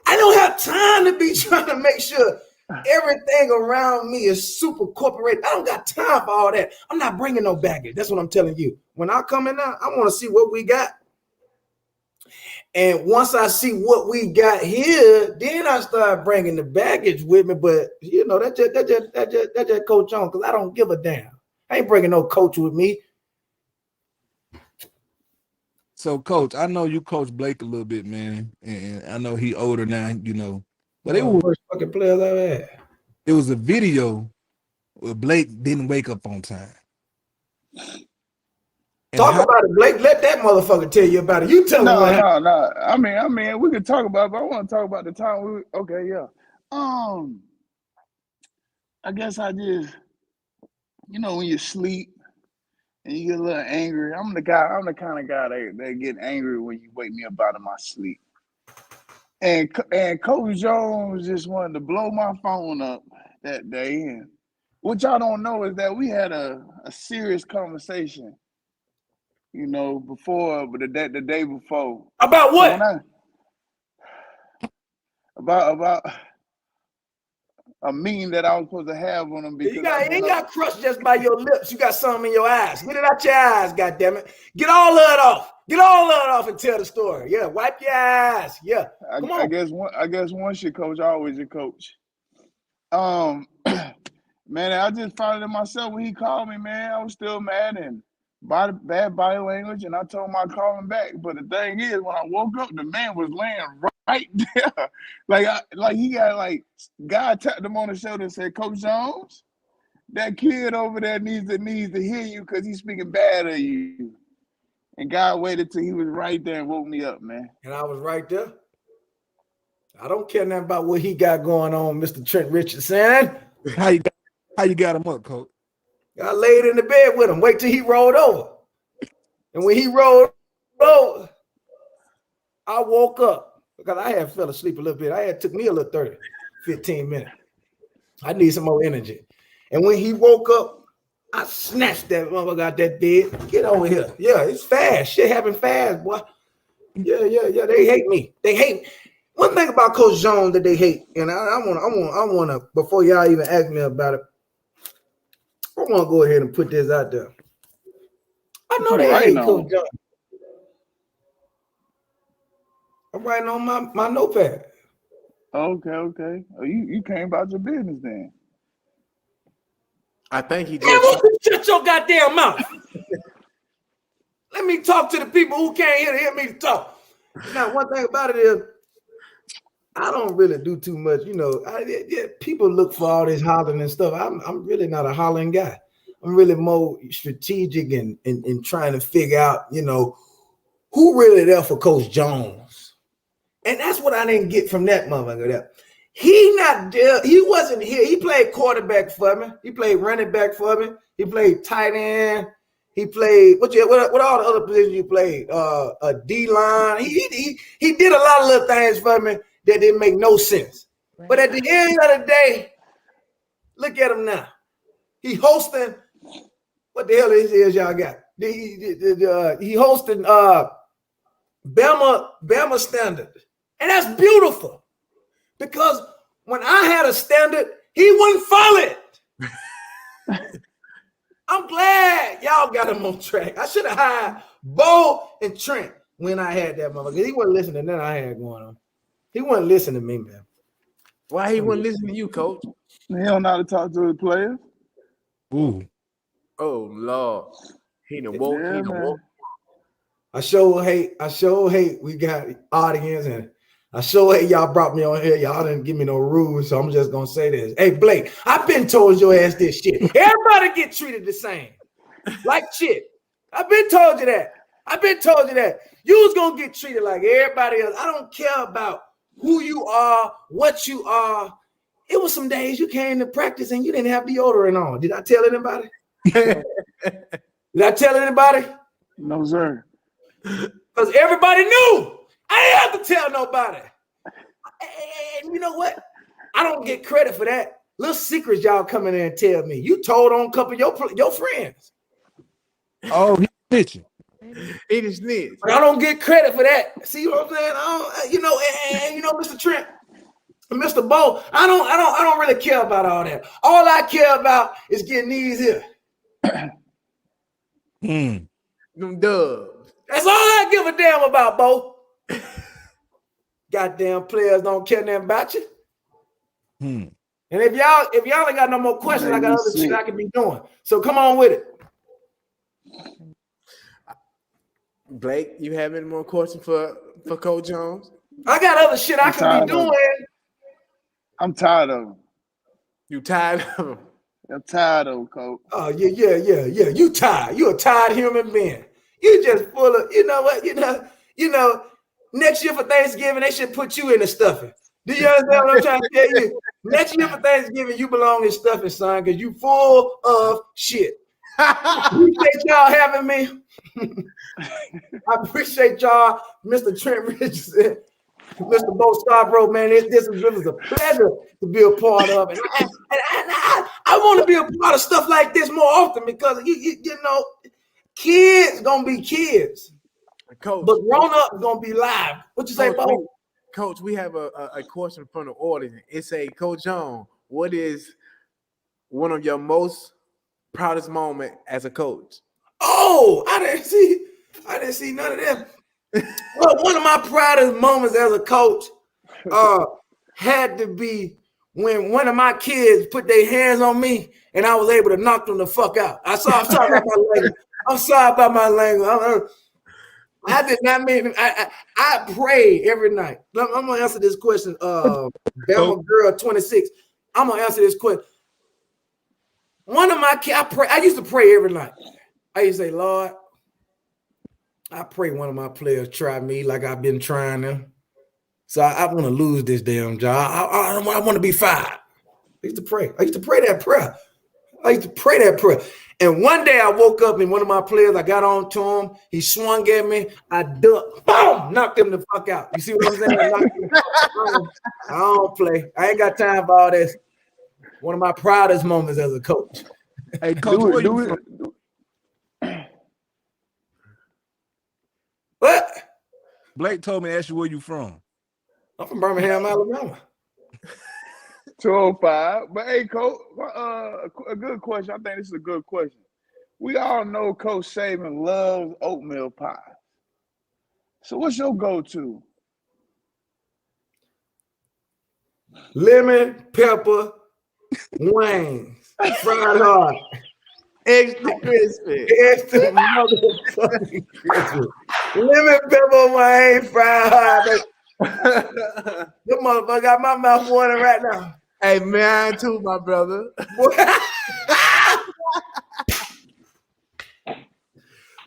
don't have time to be trying to make sure everything around me is super corporate. I don't got time for all that. I'm not bringing no baggage. That's what I'm telling you. When I come in now, I want to see what we got. And once I see what we got here, then I start bringing the baggage with me. But you know, that's just Coach Jones, because I don't give a damn. I ain't bringing no coach with me. So, Coach, I know you coach Blake a little bit, man, and I know he older now, you know. But it was worst fucking players I've had. It was a video where Blake didn't wake up on time. Talk about it, Blake. Let that motherfucker tell you about it. You tell him. No. I mean, we could talk about it, but I want to talk about the time okay, yeah. I guess I just, you know, when you sleep and you get a little angry, I'm the kind of guy that get angry when you wake me up out of my sleep. And Coach Jones just wanted to blow my phone up that day. And what y'all don't know is that we had a serious conversation, you know, the day before. About what? About a meeting that I was supposed to have on him. Because you ain't got crushed just by your lips. You got something in your eyes. Get it out your eyes, goddammit. Get all of it off. Get all of it off and tell the story. Yeah, wipe your eyes. Yeah. Come on. I guess once your coach, always your coach. Man, I just found it in myself when he called me, man. I was still mad and bad body language, and I told him I'd call him back. But the thing is, when I woke up, the man was laying right there. God tapped him on the shoulder and said, Coach Jones, that kid over there needs to hear you because he's speaking bad of you. And God waited till he was right there and woke me up, man. And I was right there. I don't care nothing about what he got going on, Mr. Trent Richardson. How you got him up, Coach? I laid in the bed with him. Wait till he rolled over. And when he rolled over, I woke up because I had fell asleep a little bit. It took me a little 30, 15 minutes. I need some more energy. And when he woke up, I snatched that motherfucker out that bed. Get over here. Yeah, it's fast. Shit happen fast, boy. Yeah. They hate me. They hate me. One thing about Coach Jones that they hate, and I want to, before y'all even ask me about it, I want to go ahead and put this out there. I know they hate Coach Jones. I'm writing on my notepad. Okay. Oh, you came about your business then. I think he did. Man, won't you shut your goddamn mouth? Let me talk to the people who can't hear me talk. Now, one thing about it is, I don't really do too much. You know, people look for all this hollering and stuff. I'm really not a hollering guy. I'm really more strategic and trying to figure out, you know, who really there for Coach Jones. And that's what I didn't get from that motherfucker there. He not there. He wasn't here. He played quarterback for me. He played running back for me. He played tight end. He played what all the other positions you played? A D-line. He did a lot of little things for me that didn't make no sense. But at the end of the day, look at him now. He hosting. What the hell is y'all got? He hosting Bama Standard, and that's beautiful. Because when I had a standard, he wouldn't follow it. I'm glad y'all got him on track. I should have hired Bo and Trent when I had that motherfucker. He wasn't listening to that I had going on. He wasn't listening to me, man. Why he wasn't listening to you, Coach? He don't know how to talk to the players. Ooh. Oh, Lord. He done woke. I sure hate we got audience, and I sure hate y'all brought me on here. Y'all didn't give me no rules, so I'm just gonna say this. Hey, Blake, I've been told your ass this shit. Everybody get treated the same. Like shit. I've been told you that. You was gonna get treated like everybody else. I don't care about who you are, what you are. It was some days you came to practice and you didn't have deodorant on. Did I tell anybody? Did I tell anybody? No, sir. Because everybody knew. I didn't have to tell nobody. And you know what? I don't get credit for that. Little secrets y'all come in there and tell me. You told on a couple of your friends. Oh, he's snitching. He just snitch. But I don't get credit for that. See what I'm saying? And Mr. Trent, Mr. Bo, I don't really care about all that. All I care about is getting these here. Them dubs. That's all I give a damn about, Bo. Goddamn players don't care nothing about you. And if y'all ain't got no more questions, I got other shit I can be doing. So come on with it. Blake, you have any more questions for Coach Jones? I got other shit I can be doing. I'm tired of him. You tired of him? I'm tired of him, Coach. Oh, yeah. You tired. You a tired human being. You just full of, you know what? Next year for Thanksgiving, they should put you in the stuffing. Do you understand what I'm trying to tell you? Next year for Thanksgiving, you belong in stuffing, son, because you full of shit. Appreciate y'all having me. I appreciate y'all, Mr. Trent Richardson, Mr. Bo Scarbrough, man. This was a pleasure to be a part of. And I want to be a part of stuff like this more often because, kids going to be kids. Coach, but grown-ups going to be live. What you say, Bo? Coach, we have a question from the audience. It say, Coach Jones, what is one of your most proudest moment as a coach? Oh, I didn't see none of them. Well, one of my proudest moments as a coach had to be when one of my kids put their hands on me and I was able to knock them the fuck out. I'm sorry about my language. I'm sorry about my language. I did not mean I pray every night. I'm gonna answer this question. Bama Girl 26. I'm gonna answer this question. One of my kids, I used to pray every night. I used to say, Lord, I pray one of my players try me like I've been trying them. So I want to lose this damn job. I want to be fired. I used to pray that prayer. And one day I woke up and one of my players, I got on to him. He swung at me. I ducked. Boom! Knocked him the fuck out. You see what I'm saying? I don't play. I ain't got time for all this. One of my proudest moments as a coach. Hey, Coach, What? Blake told me to ask you where you from. I'm from Birmingham, Alabama. 205. But hey, Coach, a good question. I think this is a good question. We all know Coach Saban loves oatmeal pie. So what's your go-to? Lemon, pepper, wings, fried hard. Extra crispy. Extra motherfucking crispy. Lemon, pepper, wings, fried hard. This motherfucker got my mouth watering right now. Hey, man, too, my brother.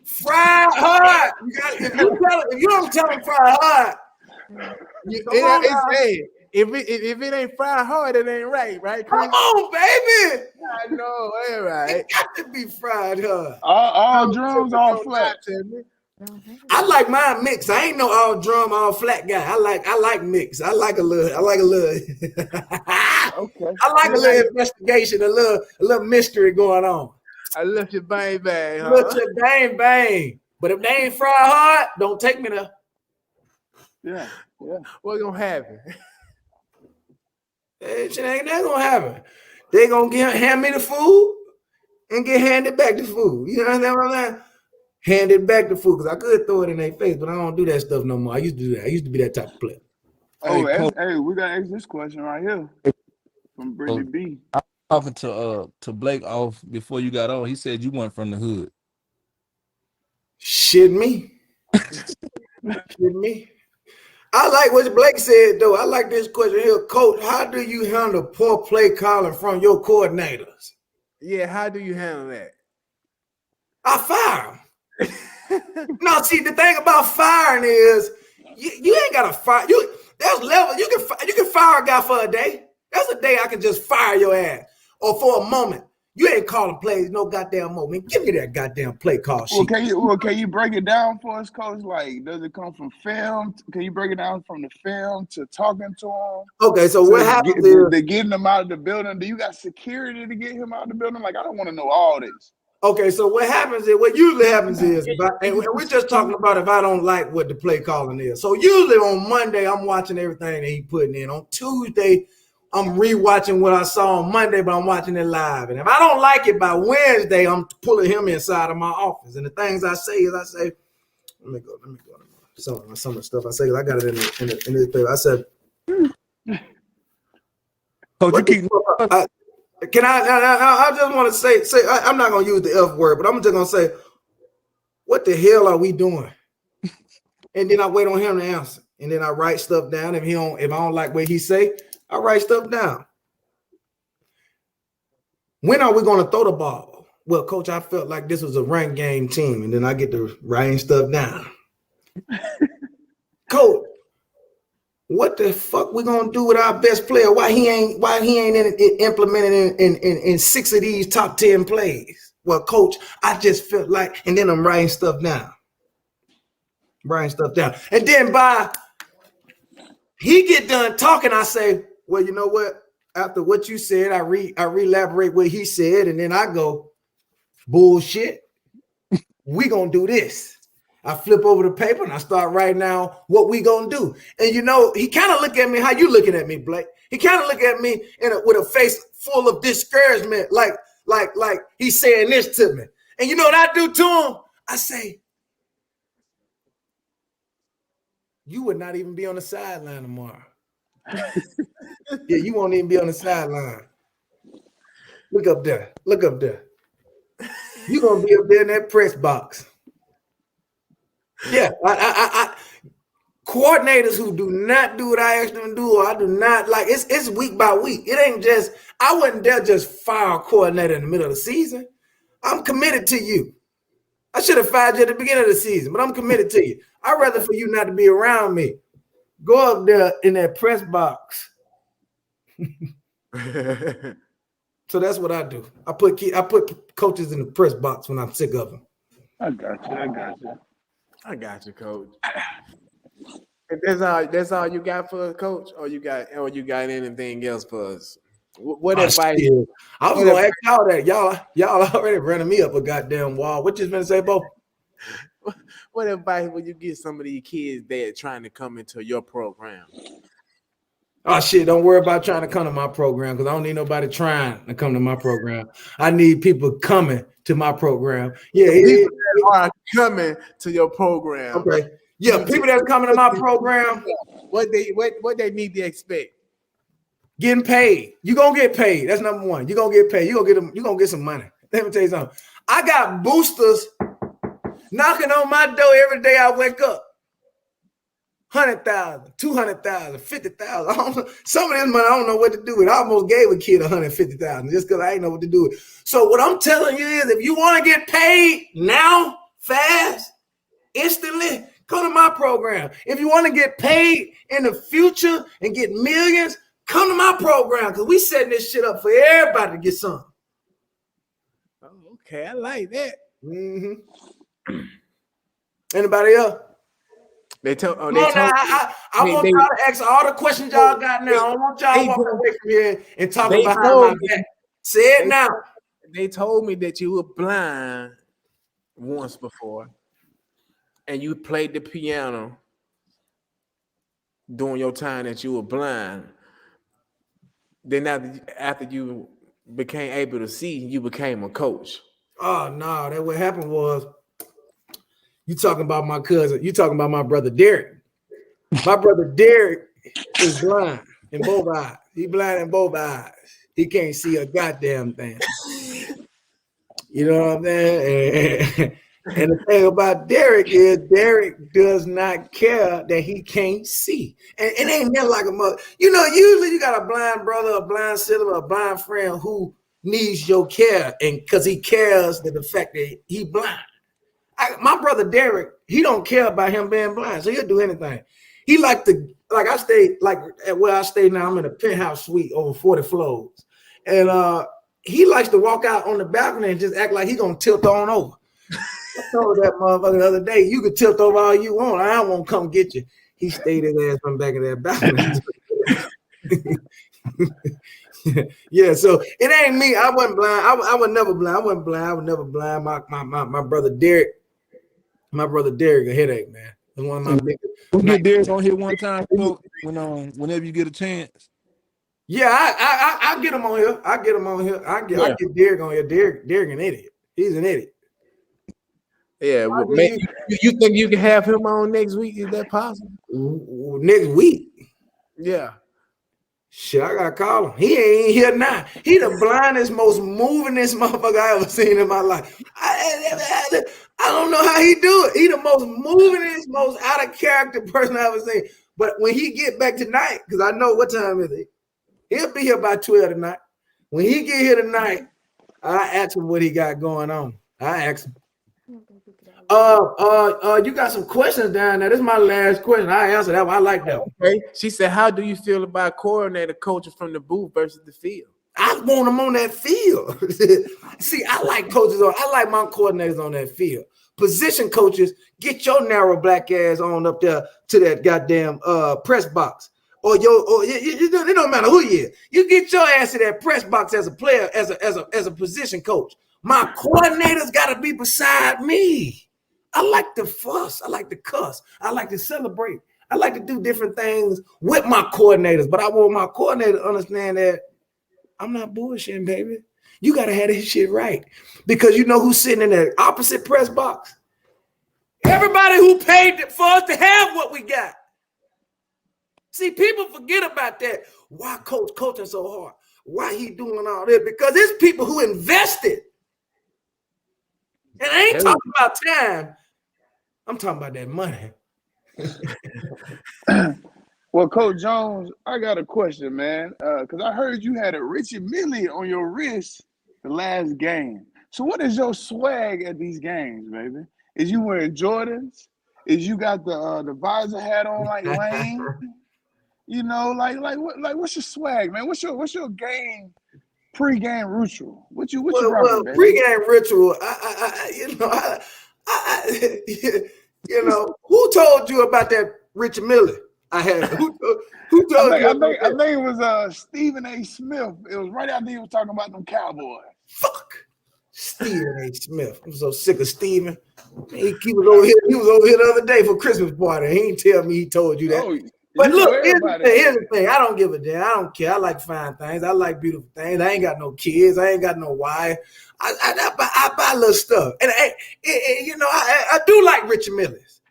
Fried hard. If you don't tell them fried hard, if it ain't fried hard, it ain't right, Chris? Come on, baby. I know, ain't right. It got to be fried hard. All drums, all flat. I like mine mixed. I ain't no all drum, all flat guy. I like mix. I like a little. Okay. I like a little investigation, a little mystery going on. I left you bang bang. Huh? Left you bang bang. But if they ain't fried hard, don't take me there. Yeah. What's gonna happen? Shit ain't that gonna happen. They gonna hand me the food and get handed back the food. You know what I'm saying? Handed back the food because I could throw it in their face, but I don't do that stuff no more. I used to do that. I used to be that type of player. Hey, we gotta ask this question right here from Brittany B. I was talking to Blake off before you got on. He said you weren't from the hood. Shit me. Shit me. I like what Blake said though. I like this question here, Coach. How do you handle poor play calling from your coordinators? Yeah, how do you handle that? I fire them. No, see, the thing about firing is you ain't gotta fire. There's level. You can fire a guy for a day. That's a day I can just fire your ass, or for a moment. You ain't calling plays no goddamn more, man. Give me that goddamn play call sheet. Can you break it down for us, Coach? Like, does it come from film? Can you break it down from the film to talking to him? Okay, so what happens is they're getting him out of the building. Do you got security to get him out of the building? Like, I don't want to know all this. Okay, so what usually happens is, and we're just talking about if I don't like what the play calling is. So usually on Monday, I'm watching everything that he putting in. On Tuesday, I'm rewatching what I saw on Monday, but I'm watching it live. And if I don't like it by Wednesday, I'm pulling him inside of my office. And the things I say is, let me go. Some of the stuff I say, I got it in this paper. I said, Coach, you keep. Can I just want to say I'm not gonna use the F word, but I'm just gonna say, what the hell are we doing? And then I wait on him to answer, and then I write stuff down. If I don't like what he say, I write stuff down. When are we gonna throw the ball? Well, Coach, I felt like this was a run game team, and then I get to writing stuff down. Coach, what the fuck we gonna do with our best player? Why he ain't implemented in 6 of these top 10 plays? Well, Coach, I just felt like, and then I'm writing stuff down. And then by he get done talking, I say, well, you know what? After what you said, I re-elaborate what he said, and then I go, bullshit. We gonna do this. I flip over the paper and I start writing down what we gonna do. And you know, he kind of look at me how you looking at me, Blake. He kind of look at me with a face full of discouragement, like he's saying this to me. And you know what I do to him? I say, you would not even be on the sideline tomorrow. Yeah, you won't even be on the sideline. Look up there. You're gonna be up there in that press box. Yeah, I coordinators who do not do what I ask them to do, or I do not like. It's week by week. It ain't just. I wouldn't dare just fire a coordinator in the middle of the season. I'm committed to you. I should have fired you at the beginning of the season, but I'm committed to you. I'd rather for you not to be around me. Go up there in that press box. So that's what I do. I put coaches in the press box when I'm sick of them. I got you, Coach. That's all you got for us, Coach, or you got anything else for us? What advice? I was gonna ask y'all that. Y'all already running me up a goddamn wall. What you gonna say, Bo? What advice would you give some of these kids that are trying to come into your program? Oh shit, don't worry about trying to come to my program, because I don't need nobody trying to come to my program. I need people coming to my program. Yeah, people that are coming to your program. Okay. Yeah, people that's coming to my program. What they need to expect? Getting paid. You gonna get paid. That's number one. You gonna get paid. You gonna get some money. Let me tell you something. I got boosters knocking on my door every day I wake up. 100,000, 200,000, 50,000. Some of this money I don't know what to do with. I almost gave a kid 150,000 just because I ain't know what to do with. So what I'm telling you is, if you want to get paid now, fast, instantly, come to my program. If you want to get paid in the future and get millions, come to my program, because we setting this shit up for everybody to get some. Oh, okay, I like that. Mm-hmm. Anybody else? I want y'all to ask all the questions y'all got now. I don't want y'all walking away from here and talking behind my back. Say it now. They told me that you were blind once before, and you played the piano during your time that you were blind. Then after you became able to see, you became a coach. Oh no, that what happened was, you talking about my cousin. You talking about my brother Derek. My brother Derek is blind in both eyes. He blind in both eyes. He can't see a goddamn thing. You know what I'm saying? And the thing about Derek is, Derek does not care that he can't see. And it ain't never like a mother. You know, usually you got a blind brother, a blind sibling, a blind friend who needs your care, and because he cares the fact that he blind. My brother Derek, he don't care about him being blind, so he'll do anything. He I stay, like at where I stay now, I'm in a penthouse suite over 40 floors. And he likes to walk out on the balcony and just act like he's gonna tilt on over. I told that motherfucker the other day, you could tilt over all you want. I don't want to come get you. He stayed his ass from back of that balcony. Yeah, so it ain't me. I wasn't blind. I was never blind. I wasn't blind. I was never blind. My brother Derek, a headache, man. It's one of my biggest. We'll get Derek on here one time, whenever you get a chance. Yeah, I get him on here. I get Derek on here. Derek an idiot. He's an idiot. Yeah, well, man, you think you can have him on next week? Is that possible? Next week? Yeah. Shit, I gotta call him. He ain't here now. He the blindest, most movingest motherfucker I ever seen in my life. I don't know how he do it. He the most movingest, most out of character person I ever seen. But when he get back tonight, because I know what time is it, he'll be here by 12 tonight. When he get here tonight, I ask him what he got going on. I ask him. You got some questions down there. This is my last question. I answered that one. I like that one. Okay. She said, how do you feel about coordinator coaching from the booth versus the field? I want them on that field. See, I like my coordinators on that field. Position coaches, get your narrow black ass on up there to that goddamn press box. It don't matter who you is. You get your ass to that press box as a player, as a position coach. My coordinators got to be beside me. I like to fuss. I like to cuss. I like to celebrate. I like to do different things with my coordinators. But I want my coordinator to understand that I'm not bullshitting, baby. You got to have this shit right. Because you know who's sitting in that opposite press box? Everybody who paid for us to have what we got. See, people forget about that. Why coach coaching so hard? Why he doing all this? Because it's people who invested. And I ain't talking about time. I'm talking about that money. Well, Coach Jones, I got a question, man. Because I heard you had a Richie Millie on your wrist the last game. So what is your swag at these games, baby? Is you wearing Jordans? Is you got the visor hat on like Lane? You know, what's your swag, man? What's your game pre-game ritual? What you rocking, baby? Pre-game ritual. Who told you about that Richie Millie? I had who told you? I think it was Stephen A. Smith. It was right after he was talking about them Cowboys. Fuck Stephen A. Smith. I'm so sick of Stephen. He was over here. He was over here the other day for Christmas party. He didn't tell me he told you that. Oh, but look, here's the thing. I don't give a damn. I don't care. I like fine things. I like beautiful things. I ain't got no kids. I ain't got no wife. I buy little stuff. And I do like Richie Millie's.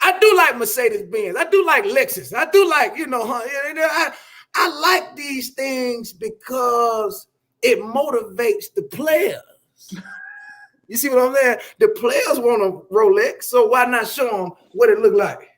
I do like Mercedes-Benz. I do like Lexus. I do like, I like these things because it motivates the players. You see what I'm saying? The players want a Rolex, so why not show them what it look like?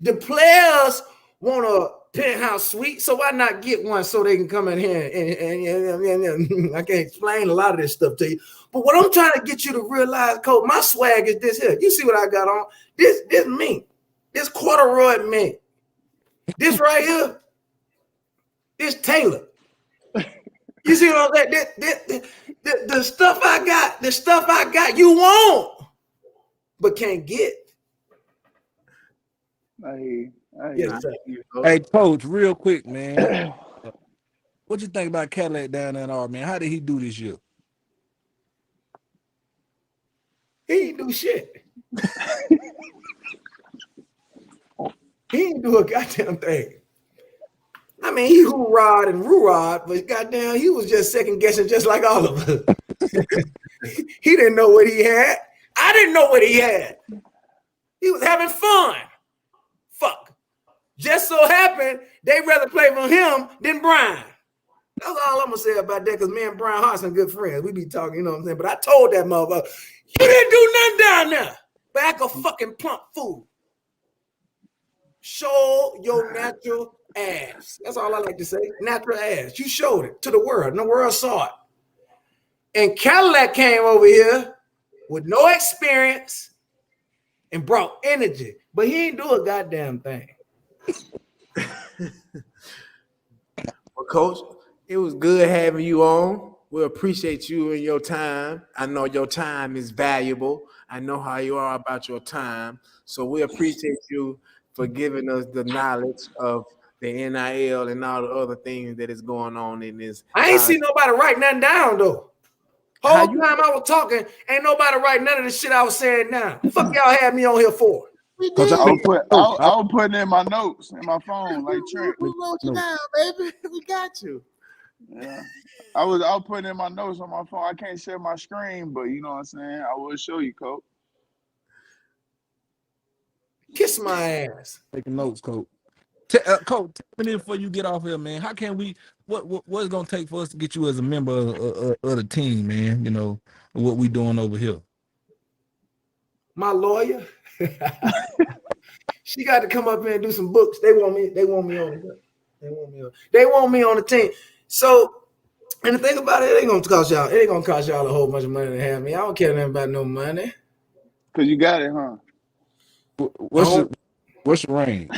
The players want a penthouse suite, so why not get one so they can come in here and I can't explain a lot of this stuff to you. But what I'm trying to get you to realize, Coach, my swag is this here. You see what I got on? This mink, this corduroy mink. This right here, this Taylor. You see what I'm saying? The stuff I got, you want, but can't get. Hey, Coach, real quick, man. What you think about Cadillac down there in R, man? How did he do this year? He ain't do shit. He ain't do a goddamn thing. I mean, he hoorah'd and roo-rah'd, but goddamn, he was just second guessing just like all of us. He didn't know what he had. I didn't know what he had. He was having fun. Fuck. Just so happened, they'd rather play for him than Brian. That's all I'm going to say about that, because me and Brian Hart are good friends. We be talking, you know what I'm saying? But I told that motherfucker, you didn't do nothing down there. Back a fucking plump fool. Show your natural ass. That's all I like to say. Natural ass. You showed it to the world, and the world saw it. And Cadillac came over here with no experience and brought energy, but he ain't do a goddamn thing. Well, Coach, It was good having you on. We appreciate you and your time. I know your time is valuable. I know how you are about your time. So we appreciate you for giving us the knowledge of the NIL and all the other things that is going on in this. I ain't seen nobody write nothing down though. Whole time I was talking, ain't nobody write none of the shit I was saying down. Fuck y'all had me on here for. We did. I was putting in my notes in my phone like Trent. We wrote you down, baby. We got you. Yeah. I was putting in my notes on my phone. I can't share my screen, but you know what I'm saying? I will show you, Coach. Kiss my ass. Taking notes, Coach. Coach, tell me before you get off here, man. How can we? What's gonna take for us to get you as a member of the team, man? You know what we doing over here. My lawyer, she got to come up here and do some books. They want me on the. They want me on the team. So, and the thing about it ain't gonna cost y'all. It ain't gonna cost y'all a whole bunch of money to have me. I don't care nothing about no money. Cause you got it, huh? What's your range?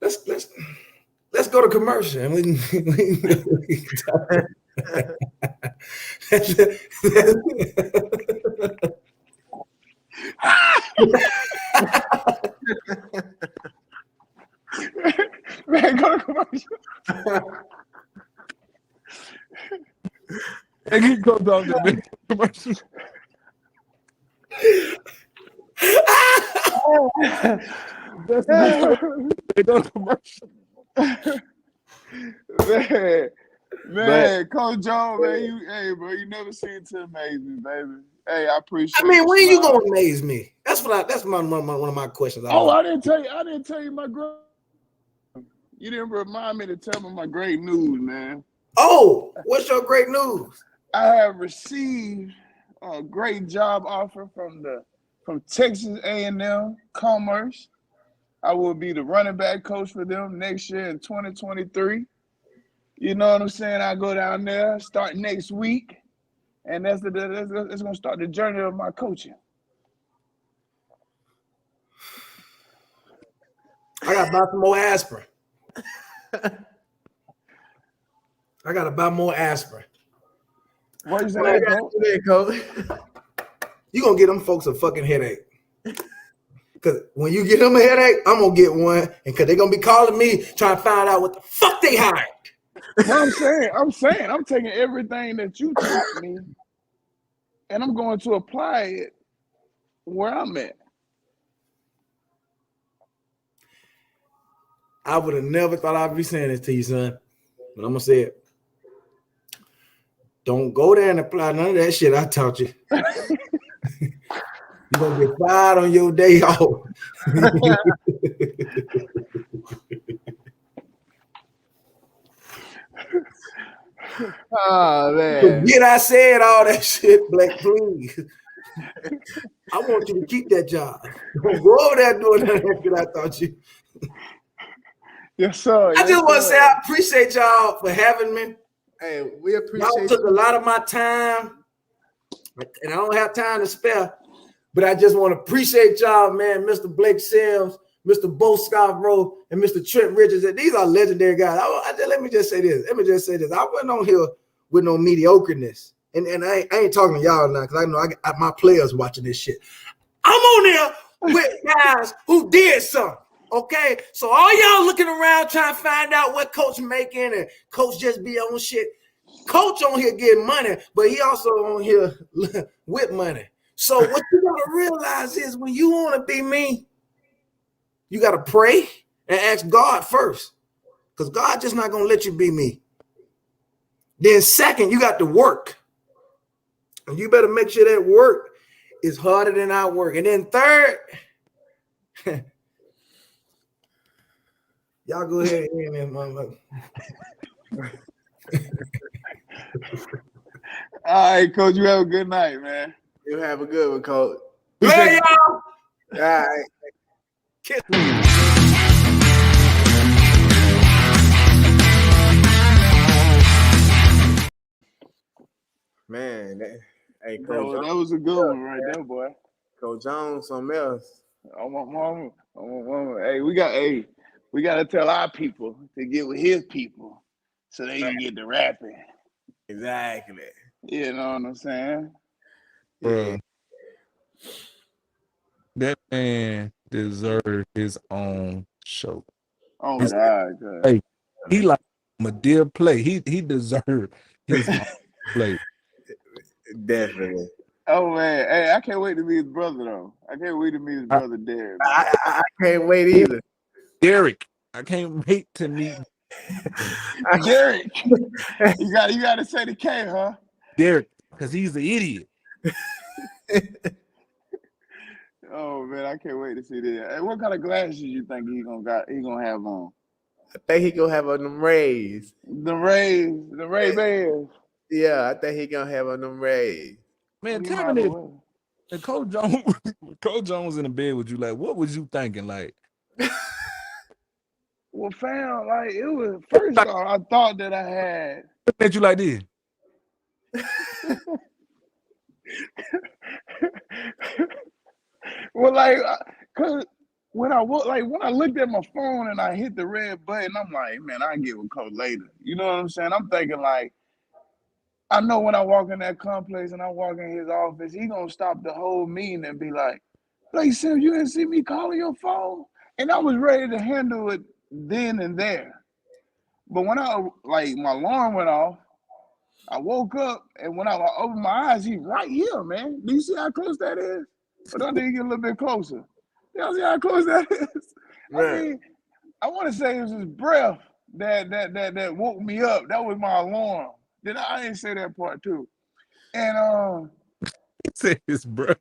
Let's go to commercial and we can talk. Man, go to commercial. And you go down to the commercial. They go to commercial. Man, Coach Jones, man, bro, you never seem to amaze me, baby. Hey, I appreciate. I mean, when you gonna amaze me? That's one of my questions. I didn't tell you my great. You didn't remind me to tell me my great news, man. Oh, what's your great news? I have received a great job offer from Texas A&M Commerce. I will be the running back coach for them next year in 2023. You know what I'm saying? I go down there, start next week, and that's going to start the journey of my coaching. I got to buy some more aspirin. I got to buy more aspirin. What you saying, Coach? You going to get them folks a fucking headache. Because when you get them a headache, I'm going to get one. And because they're going to be calling me trying to find out what the fuck they hired. I'm saying, I'm taking everything that you taught me and I'm going to apply it where I'm at. I would have never thought I'd be saying this to you, son. But I'm going to say it. Don't go there and apply none of that shit I taught you. You're going to get fired on your day off. Oh, man. Forget I said all that shit, Blake, please. I want you to keep that job. Don't go over there doing that shit I taught you. Yes, sir. I just want to say I appreciate y'all for having me. Hey, we appreciate y'all took a lot of my time, and I don't have time to spare. But I just want to appreciate y'all, man. Mr. Blake Sims, Mr. Bo Scarbrough, and Mr. Trent Richardson. These are legendary guys. Let me just say this. I wasn't on here with no mediocreness. And I ain't talking to y'all now because I know I got my players watching this shit. I'm on there with guys who did something. Okay, so all y'all looking around trying to find out what coach making and coach just be on shit. Coach on here getting money, but he also on here with money. So what you gotta realize is when you want to be me, you gotta pray and ask God first, because God just not gonna let you be me. Then second, you got to work, and you better make sure that work is harder than our work. And then third. Y'all go ahead and hear me, motherfucker. All right, Coach, you have a good night, man. You have a good one, Coach. Hey, y'all. All right. Kiss. Man, hey, Coach that was a good one right there, boy. Coach Jones, something else. I want mama. Hey, we got to tell our people to get with his people. so they can get the rapping. Exactly. You know what I'm saying? Bro, that man deserved his own show. Oh His- God. Hey, he like Madea play. He deserved his own play. Definitely. Oh man, hey, I can't wait to meet his brother though. I can't wait to meet his brother Derek. I can't wait either. Derek, I can't wait to meet Derek, you got to say the K, huh? Derek, because he's an idiot. Oh man, I can't wait to see that. Hey, what kind of glasses you think he gonna have on? I think he gonna have on them Rays. The Ray-Bans. Yeah, I think he gonna have on them Rays. Man, You tell might me as that. well. And Coach Jones in the bed with you, like, what was you thinking? Like, Well, fam, like it was first off, I thought that I had. looking at you like this. Well, like, cause when I looked at my phone and I hit the red button, I'm like, man, I get with Coach later. You know what I'm saying? I'm thinking like, I know when I walk in that complex and I walk in his office, he gonna stop the whole meeting and be like, Sam, you didn't see me calling your phone? And I was ready to handle it then and there. But when my alarm went off, I woke up and when I opened my eyes, he's right here, man. Do you see how close that is? But I need to get a little bit closer. Y'all see how close that is? Right. I mean, I want to say it was his breath that woke me up. That was my alarm. I didn't say that part too. And He said his bro.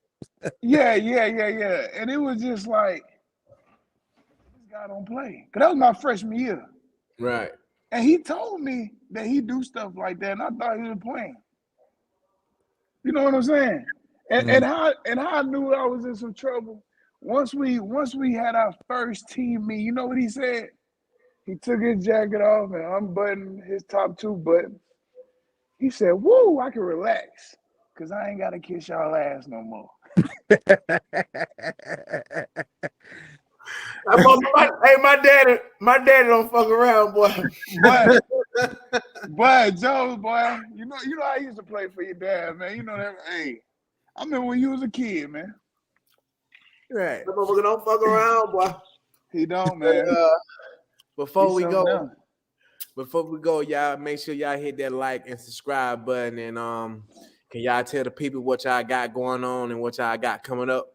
yeah. And it was just like, this guy don't play. Cause that was my freshman year. Right. And he told me that he do stuff like that, and I thought he was playing. You know what I'm saying? And how I knew I was in some trouble. Once we had our first team meet, you know what he said? He took his jacket off and unbuttoned his top two buttons. He said, "Woo, I can relax, cause I ain't gotta kiss y'all ass no more." Hey, my daddy don't fuck around, boy. But Joe, boy, you know I used to play for your dad, man. You know that. Hey, I remember when you was a kid, man. Right. That motherfucker don't fuck around, boy. He don't, man. Before we go, y'all make sure y'all hit that like and subscribe button, and can y'all tell the people what y'all got going on and what y'all got coming up?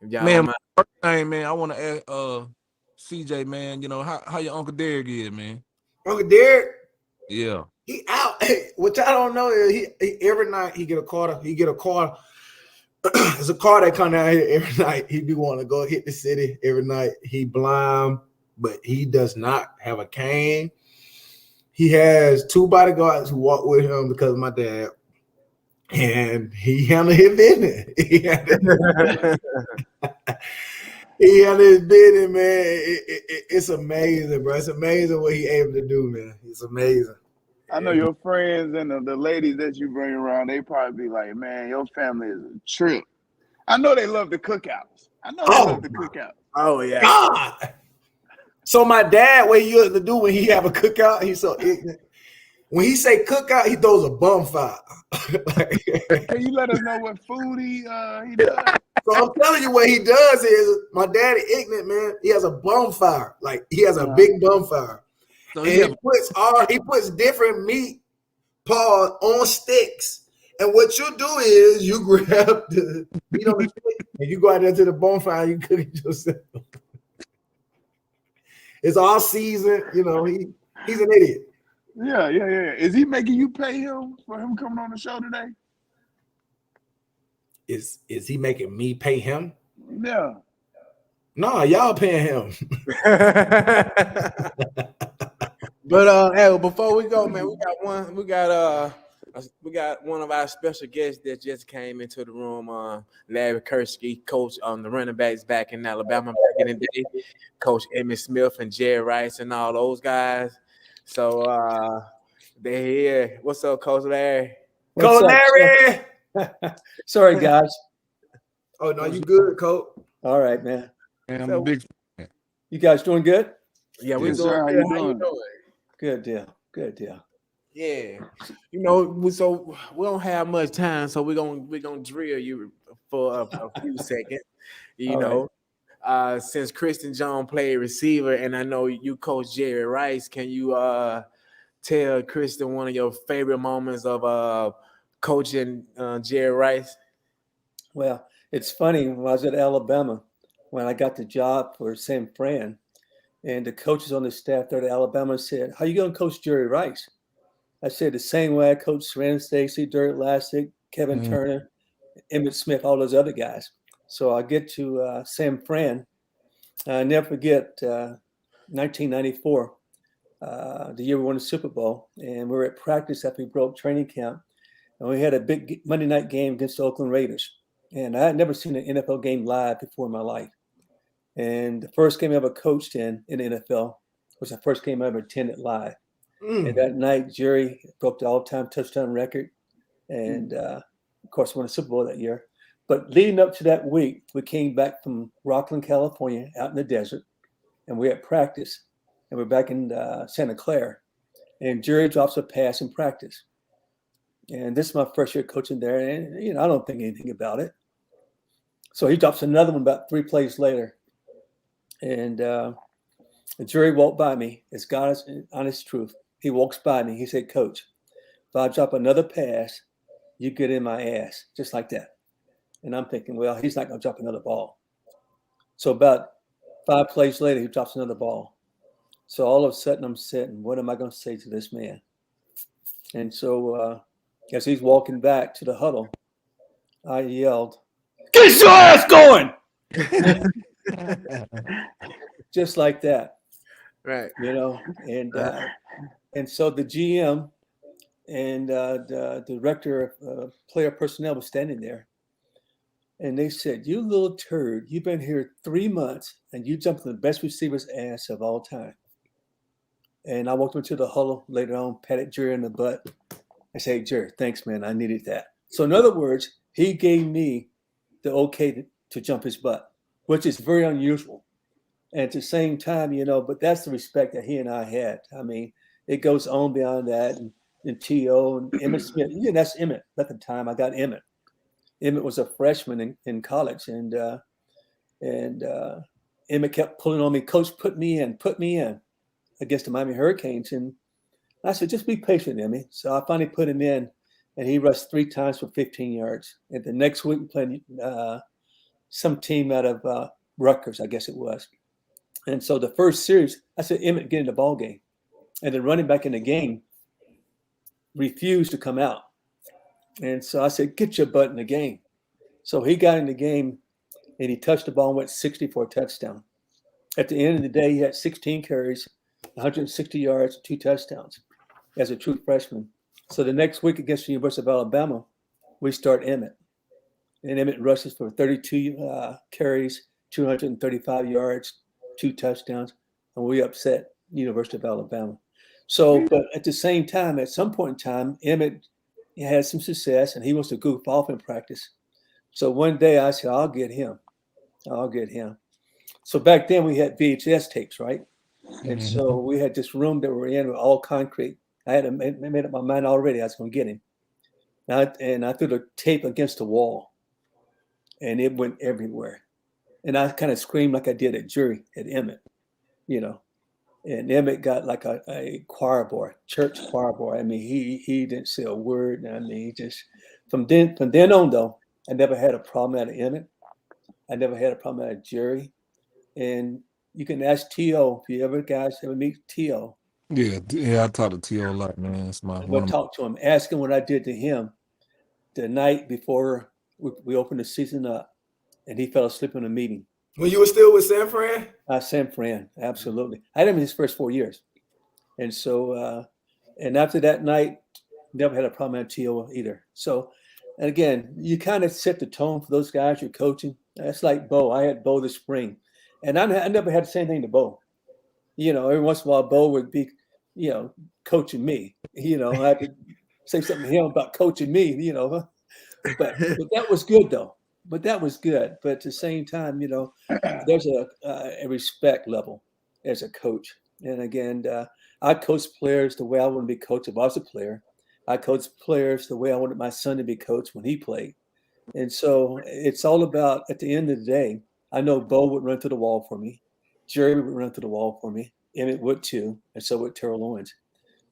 If y'all Man, first thing, man, I want to ask CJ, man, you know, how your Uncle Derek is, man? Uncle Derek? Yeah. He out. Hey, what y'all don't know is he every night he get a car. It's a car that come down here every night. He be wanting to go hit the city every night. He blind, but he does not have a cane. He has two bodyguards who walk with him because of my dad. And he handled his business. He handled his business, man. It's amazing, bro. It's amazing what he able to do, man. It's amazing. I know your friends and the ladies that you bring around, they probably be like, man, your family is a trip. I know they love the cookouts. Oh, yeah. God. So my dad, what he used to do when he have a cookout, he's so ignorant. When he say cookout, he throws a bonfire. Can you let us know what food he does? So I'm telling you what he does is, my daddy ignorant, man. He has a bonfire. Like, he has a big bonfire. So and he puts different meat paws on sticks. And what you do is you grab the meat on the stick and you go out there to the bonfire and you cook it yourself. It's all seasoned, you know. He's an idiot. Yeah. Is he making you pay him for him coming on the show today? Is he making me pay him? Yeah. No, y'all paying him. But hey, before we go, man, we got one of our special guests that just came into the room. Larry Kirksey, coach on the running backs back in Alabama back in the day, Coach Emmitt Smith and Jerry Rice and all those guys. So they're here. What's up, Coach Larry? Coach Larry. Sorry, guys. Oh no, you good, Coach? All right, man. And I'm a big fan. You guys doing good? Yeah, we're Yes, doing sir. good. How you doing? Good deal. Yeah, so we don't have much time, so we're gonna drill you for a few seconds. All right. Since Christion Jones played receiver, and I know you coach Jerry Rice, can you tell Christion one of your favorite moments of coaching Jerry Rice? Well, it's funny. When I was at Alabama, when I got the job for San Fran, and the coaches on the staff there at Alabama said, "How you going to coach Jerry Rice?" I said, "The same way I coached Serena Stacy, Dirk Lassick, Kevin Turner, Emmitt Smith, all those other guys." So I get to San Fran. I never forget 1994, the year we won the Super Bowl, and we were at practice after we broke training camp, and we had a big Monday night game against the Oakland Raiders. And I had never seen an NFL game live before in my life. And the first game I ever coached in the NFL was the first game I ever attended live. And that night, Jerry broke the all-time touchdown record, and of course, won the Super Bowl that year. But leading up to that week, we came back from Rockland, California, out in the desert, and we had practice, and we're back in Santa Clara, and Jerry drops a pass in practice. And this is my first year coaching there, and I don't think anything about it. So he drops another one about 3 plays later, and Jerry walked by me. It's God's honest truth. He walks by me. He said, "Coach, if I drop another pass, you get in my ass," just like that. And I'm thinking, well, he's not going to drop another ball. So about 5 plays later, he drops another ball. So all of a sudden, I'm sitting, what am I going to say to this man? And so as he's walking back to the huddle, I yelled, "Get your ass going!" Just like that. Right. And so the GM and the director of player personnel was standing there. And they said, "You little turd, you've been here 3 months and you jumped on the best receiver's ass of all time." And I walked into the huddle later on, patted Jerry in the butt. I said, "Hey, Jerry, thanks, man. I needed that." So in other words, he gave me the okay to jump his butt, which is very unusual. And at the same time, but that's the respect that he and I had. I mean, it goes on beyond that. And T.O. and Emmitt Smith, that's Emmitt. At the time, I got Emmitt. Emmitt was a freshman in college, and Emmitt kept pulling on me, "Coach, put me in against the Miami Hurricanes." And I said, "Just be patient, Emmitt." So I finally put him in, and he rushed 3 times for 15 yards. And the next week, we played some team out of Rutgers, I guess it was. And so the first series, I said, "Emmitt, get in the ball game." And the running back in the game refused to come out. And so I said, "Get your butt in the game." So he got in the game, and he touched the ball and went 60 for a touchdown. At the end of the day, he had 16 carries, 160 yards, 2 touchdowns as a true freshman. So the next week against the University of Alabama, we start Emmitt. And Emmitt rushes for 32 carries, 235 yards, 2 touchdowns, and we upset University of Alabama. So, but at the same time, at some point in time, Emmitt had some success, and he wants to goof off in practice. So one day I said, I'll get him. So back then we had VHS tapes, right? And so we had this room that we were in with all concrete. I had made up my mind already I was going to get him. And I threw the tape against the wall, and it went everywhere. And I kind of screamed like I did at Jerry, at Emmitt, And Emmitt got like a choir boy, church choir boy. I mean, he didn't say a word. I mean, he just from then on though, I never had a problem out of Emmitt. I never had a problem out of Jerry. And you can ask T.O. if you guys ever meet T.O. Yeah, I talk to T.O. a lot, man. It's talk to him, ask him what I did to him the night before we opened the season up, and he fell asleep in a meeting. When you were still with San Fran? San Fran, absolutely. I had him in his first 4 years. And so, and after that night, never had a problem at T.O. either. So, and again, you kind of set the tone for those guys you're coaching. That's like Bo. I had Bo this spring. And I never had to say anything to Bo. Every once in a while, Bo would be, coaching me. I had to say something to him about coaching me, But that was good, though. But at the same time, there's a respect level as a coach. And again, I coach players the way I want to be coached if I was a player. I coach players the way I wanted my son to be coached when he played. And so it's all about, at the end of the day, I know Bo would run through the wall for me. Jerry would run through the wall for me. Emmett would too, and so would Terrell Owens.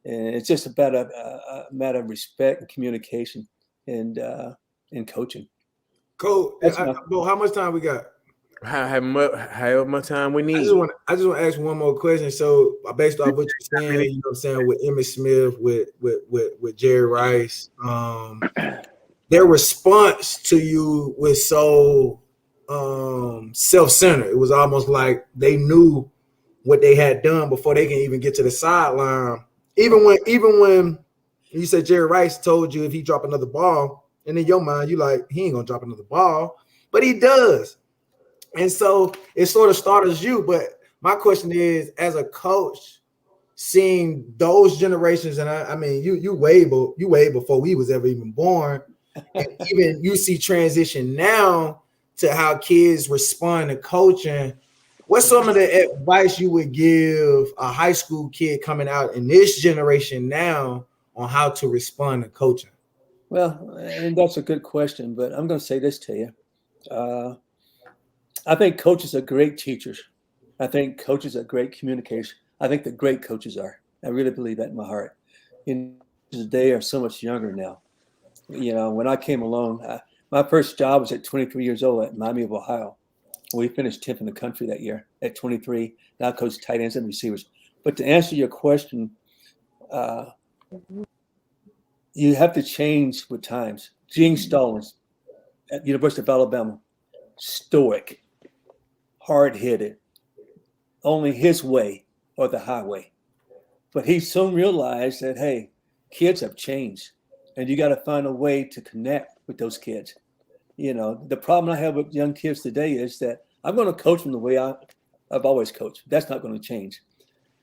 And it's just about a matter of respect and communication and coaching. Coach, Bo, how much time we got? However much time we need. I just want to ask one more question. So based off what you're saying, you know what I'm saying, with Emmitt Smith, with Jerry Rice, their response to you was so self-centered. It was almost like they knew what they had done before they can even get to the sideline. Even when you said Jerry Rice told you if he drop another ball, and in your mind, you like, he ain't gonna drop another ball, but he does. And so it sort of startles you. But my question is, as a coach, seeing those generations, and I mean, you way before we was ever even born, and even you see transition now to how kids respond to coaching. What's some of the advice you would give a high school kid coming out in this generation now on how to respond to coaching? Well, and that's a good question, but I'm going to say this to you. I think coaches are great teachers. I think coaches are great communicators. I think the great coaches are. I really believe that in my heart. They are so much younger now. You know, when I came along, my first job was at 23 years old at Miami of Ohio. We finished 10th in the country that year at 23. Now I coach tight ends and receivers. But to answer your question, you have to change with times. Gene Stallings at University of Alabama, stoic, hard-headed, only his way or the highway. But he soon realized that, hey, kids have changed, and you got to find a way to connect with those kids. You know, the problem I have with young kids today is that I'm going to coach them the way I've always coached. That's not going to change.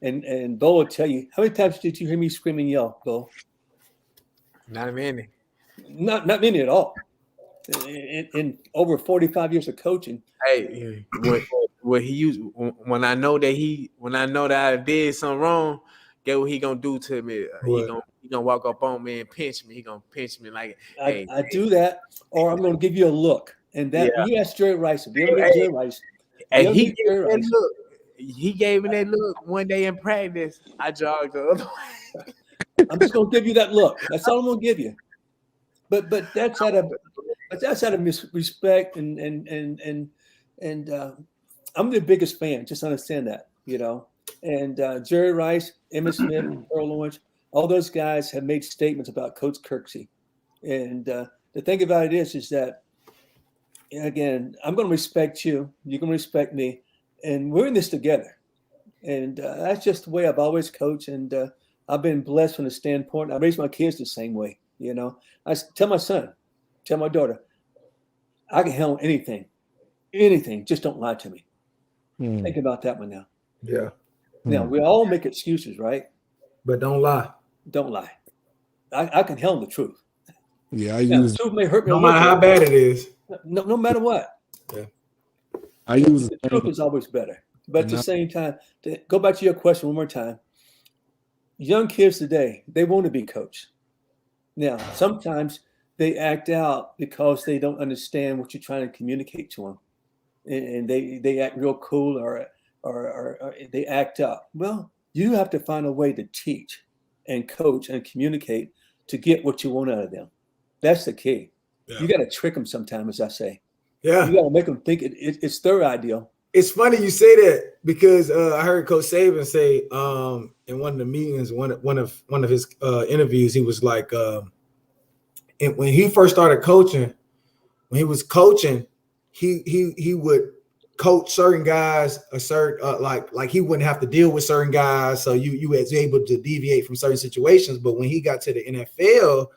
And Bo will tell you, how many times did you hear me scream and yell, Bo? Not many. Not many at all. In over 45 years of coaching. Hey, what he used when I know that I did something wrong, get what he gonna do to me? He gonna walk up on me and pinch me. He gonna pinch me like, hey. I do that, or I'm gonna give you a look. And that you ask Jerry Rice, if you ever meet Jerry Rice, he gave me that look one day in practice. I jogged the other way. I'm just gonna give you that look. That's all I'm gonna give you. But that's out of respect and I'm the biggest fan. Just understand that, you know. And Jerry Rice, Emmitt Smith, Earl Owens, all those guys have made statements about Coach Kirksey. And the thing about it is that, again, I'm going to respect you. You're going to respect me. And we're in this together. And that's just the way I've always coached. And I've been blessed from the standpoint. I raised my kids the same way, you know. I tell my son, tell my daughter, I can handle anything. Just don't lie to me. Think about that one now. Yeah. Now, we all make excuses, right? But don't lie. Don't lie. I can handle the truth. Yeah, the truth may hurt me. No matter how bad it is. No matter what. Yeah. The truth is always better. But at the same time, to go back to your question one more time. Young kids today, they want to be coached. Now, sometimes they act out because they don't understand what you're trying to communicate to them. And they act real cool or they act up. Well, you have to find a way to teach and coach and communicate to get what you want out of them. That's the key. Yeah. You got to trick them sometimes, as I say. Yeah. You got to make them think it's their ideal. It's funny you say that because I heard Coach Saban say in one of the meetings, one of his interviews, he was like, and when he first started coaching, when he was coaching, he would coach certain guys a certain like he wouldn't have to deal with certain guys, so you was able to deviate from certain situations. But when he got to the NFL,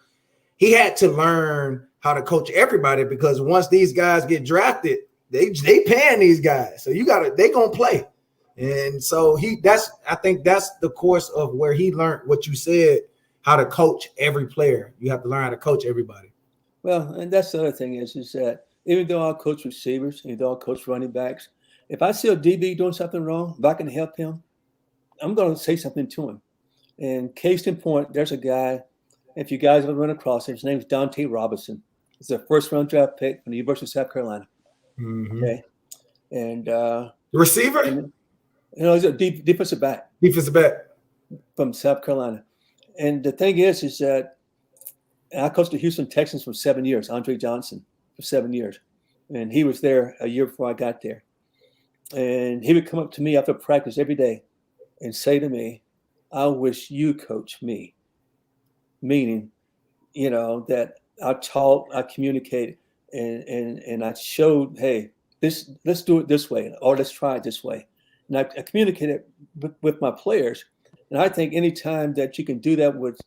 he had to learn how to coach everybody because once these guys get drafted, they paying these guys, so they gonna play. And so I think that's the course of where he learned what you said, how to coach every player. You have to learn how to coach everybody. Well, and that's the other thing is that even though I coach receivers, even though I coach running backs, if I see a DB doing something wrong, if I can help him, I'm going to say something to him. And case in point, there's a guy, if you guys ever run across him, his name's Dante Robinson. He's a first-round draft pick from the University of South Carolina. Mm-hmm. Okay. And receiver? And, he's a defensive back. Defensive back. From South Carolina. And the thing is that I coached the Houston Texans for 7 years, Andre Johnson, for 7 years. And he was there a year before I got there. And he would come up to me after practice every day and say to me, I wish you coach me. Meaning, that I taught, I communicated, and I showed, hey, let's do it this way, or let's try it this way. And I communicated with my players. And I think any time that you can do that with,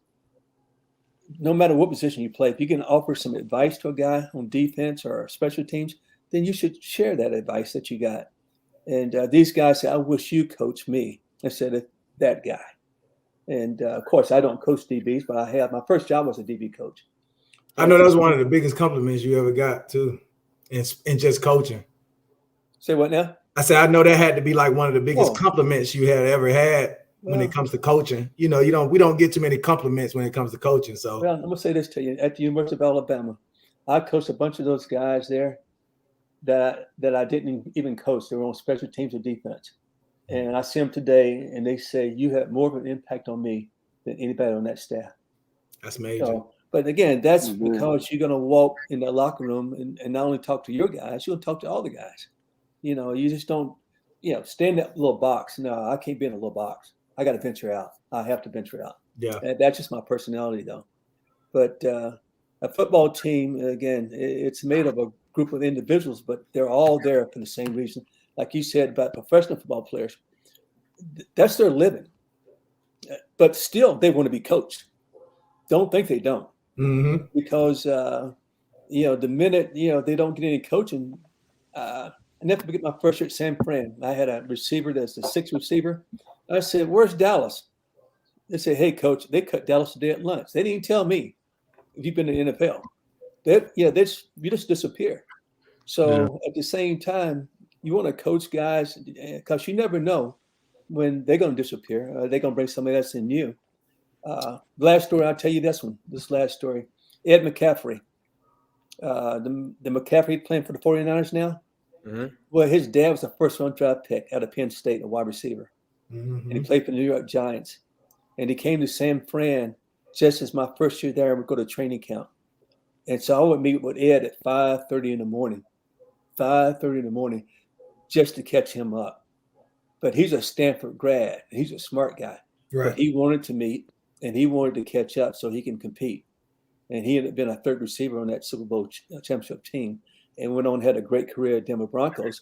no matter what position you play, if you can offer some advice to a guy on defense or special teams, then you should share that advice that you got. And these guys say, I wish you coach me instead of that guy. And of course, I don't coach DBs, but my first job was a DB coach. I know that was one of the biggest compliments you ever got too, in just coaching. Say what now? I said, I know that had to be like one of the biggest compliments you had ever had when it comes to coaching. We don't get too many compliments when it comes to coaching. So I'm gonna say this to you. At the University of Alabama, I coached a bunch of those guys there that I didn't even coach. They were on special teams or defense. And I see them today and they say, you had more of an impact on me than anybody on that staff. That's major. So, but again, that's because you're gonna walk in the locker room and not only talk to your guys, you'll talk to all the guys. You just don't, stay in that little box. No, I can't be in a little box. I got to venture out. I have to venture out. Yeah. And that's just my personality, though. But a football team, again, it's made of a group of individuals, but they're all there for the same reason. Like you said about professional football players, that's their living. But still, they want to be coached. Don't think they don't. Mm-hmm. Because, the minute, they don't get any coaching, I never forget my first year at San Fran. I had a receiver that's the sixth receiver. I said, where's Dallas? They said, hey, coach, they cut Dallas today at lunch. They didn't even tell me if you've been in the NFL. You just disappear. So at the same time, you want to coach guys because you never know when they're going to disappear. They're going to bring somebody else in you. Last story, I'll tell you this last story. Ed McCaffrey. The McCaffrey playing for the 49ers now. Mm-hmm. Well, his dad was a first-round draft pick out of Penn State, a wide receiver. Mm-hmm. And he played for the New York Giants. And he came to San Fran just as my first year there. I would go to training camp. And so I would meet with Ed at 5:30 in the morning, just to catch him up. But he's a Stanford grad. He's a smart guy. Right. But he wanted to meet, and he wanted to catch up so he can compete. And he had been a third receiver on that Super Bowl championship team and went on and had a great career at Denver Broncos.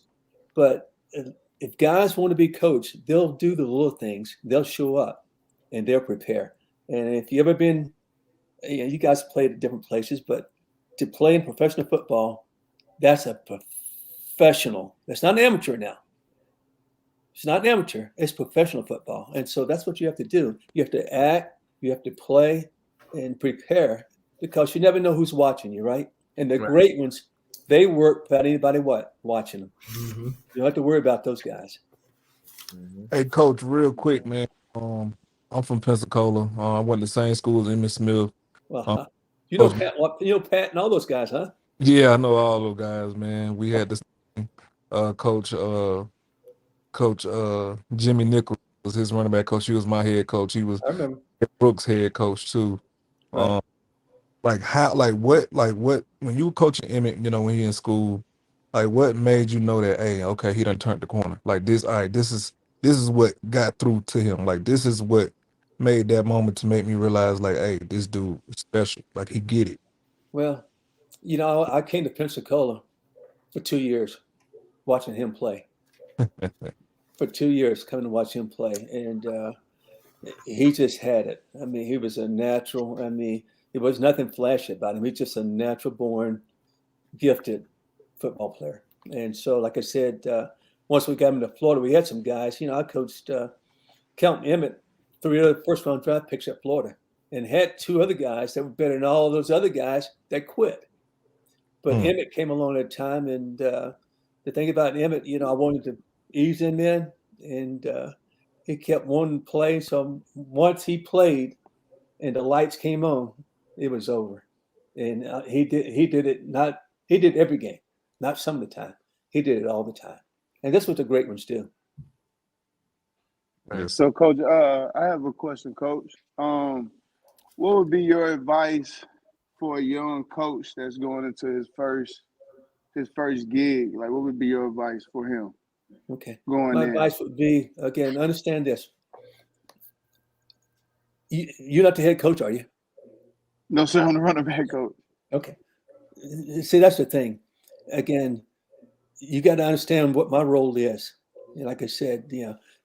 But if guys want to be coached, they'll do the little things. They'll show up, and they'll prepare. And if you ever been, you guys played at different places, but to play in professional football, that's a professional. It's not an amateur now. It's not an amateur. It's professional football. And so that's what you have to do. You have to act, you have to play, and prepare because you never know who's watching you, right? And the great ones, they work without anybody watching them. Mm-hmm. You don't have to worry about those guys. Mm-hmm. Hey, Coach, real quick, man. I'm from Pensacola. I went to the same school as Emmitt Smith. Well, you know Pat and all those guys, huh? Yeah, I know all those guys, man. We had this coach Jimmy Nichols was his running back coach. He was my head coach. He was Brooks' head coach too. Right. What when you were coaching Emmett, when he in school, like what made you know that, hey, okay, he done turned the corner. Like this, all right, this is what got through to him. Like this is what made that moment to make me realize, like, hey, this dude is special. Like he get it. Well, I came to Pensacola for 2 years watching him play. For 2 years coming to watch him play. And he just had it. I mean, he was a natural. I mean, there was nothing flashy about him. He's just a natural born, gifted football player. And so, like I said, once we got him to Florida, we had some guys. I coached Count Emmett, 3 other first-round draft picks at Florida, and had 2 other guys that were better than all those other guys that quit. But Emmett came along at a time, and the thing about Emmett, I wanted to ease him in, and he kept wanting to play. So once he played and the lights came on, it was over. And he did every game, not some of the time. He did it all the time. And that's what the great ones do. So, Coach, I have a question, Coach. What would be your advice for a young coach that's going into his first gig? Like, what would be your advice for him? Okay. My advice would be, again, understand this. You're not the head coach, are you? No, sir, I'm the running back coach. Okay. See, that's the thing. Again, you got to understand what my role is. And like I said,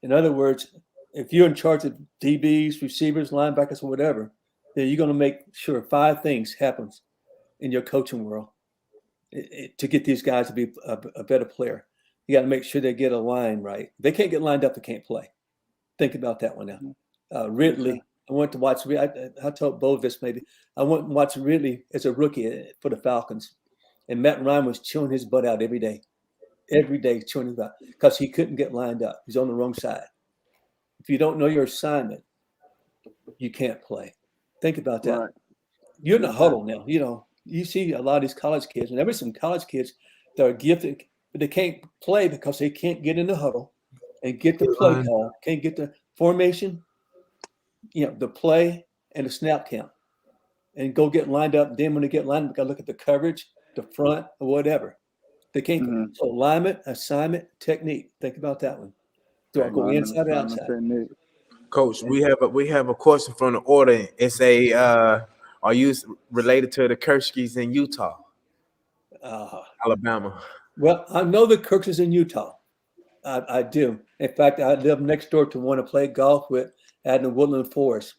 in other words, if you're in charge of DBs, receivers, linebackers, or whatever, then you're going to make sure 5 things happens in your coaching world to get these guys to be a better player. You got to make sure they get a line right. They can't get lined up, they can't play. Think about that one now. Ridley, I went to watch. I told Bo this maybe. I went and watched Ridley as a rookie for the Falcons, and Matt Ryan was chewing his butt out every day chewing his butt because he couldn't get lined up. He's on the wrong side. If you don't know your assignment, you can't play. Think about that. Right. You're in the huddle now. You see a lot of these college kids, and there's some college kids that are gifted, but they can't play because they can't get in the huddle and get the play call, can't get the formation, the play and the snap count, and go get lined up. Then when they get lined up, got to look at the coverage, the front, or whatever. They can't. Mm-hmm. So alignment, assignment, technique. Think about that one. Do I go inside or outside? Coach, we have a question from the audience. It's are you related to the Kirkseys in Utah, Alabama? Well, I know the Kirkseys in Utah. I do. In fact, I live next door to one to play golf with out in the Woodland Forest.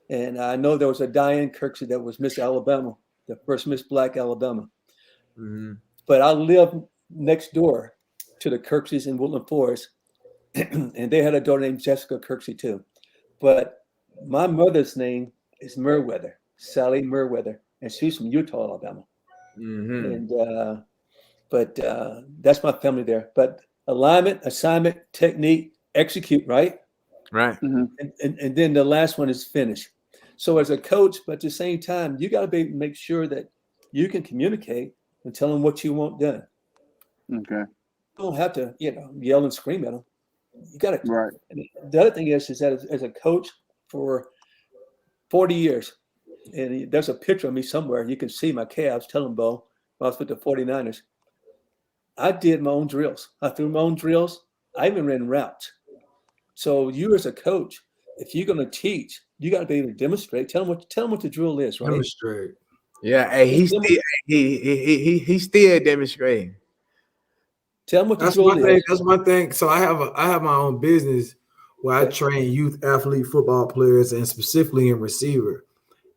And I know there was a Diane Kirksey that was Miss Alabama, the first Miss Black Alabama. Mm-hmm. But I live next door to the Kirkseys in Woodland Forest. And they had a daughter named Jessica Kirksey too. But my mother's name is Merriweather, Sally Merriweather, and she's from Utah, Alabama. Mm-hmm. And but that's my family there. But alignment, assignment, technique, execute, right? Right. Mm-hmm. And then the last one is finish. So as a coach, but at the same time, you got to make sure that you can communicate and tell them what you want done. Okay. You don't have to, yell and scream at them. You got to. Right. The other thing is that as a coach for 40 years, and there's a picture of me somewhere. You can see my calves. Tell them, Bo, when I was with the 49ers. I did my own drills. I threw my own drills. I even ran routes. So you as a coach, if you're going to teach, you got to be able to demonstrate. Tell them what the drill is, right? Demonstrate. Yeah, hey, he's still demonstrating. Tell them what the drill is. That's my thing. So I have my own business where I train youth athlete football players and specifically in receiver.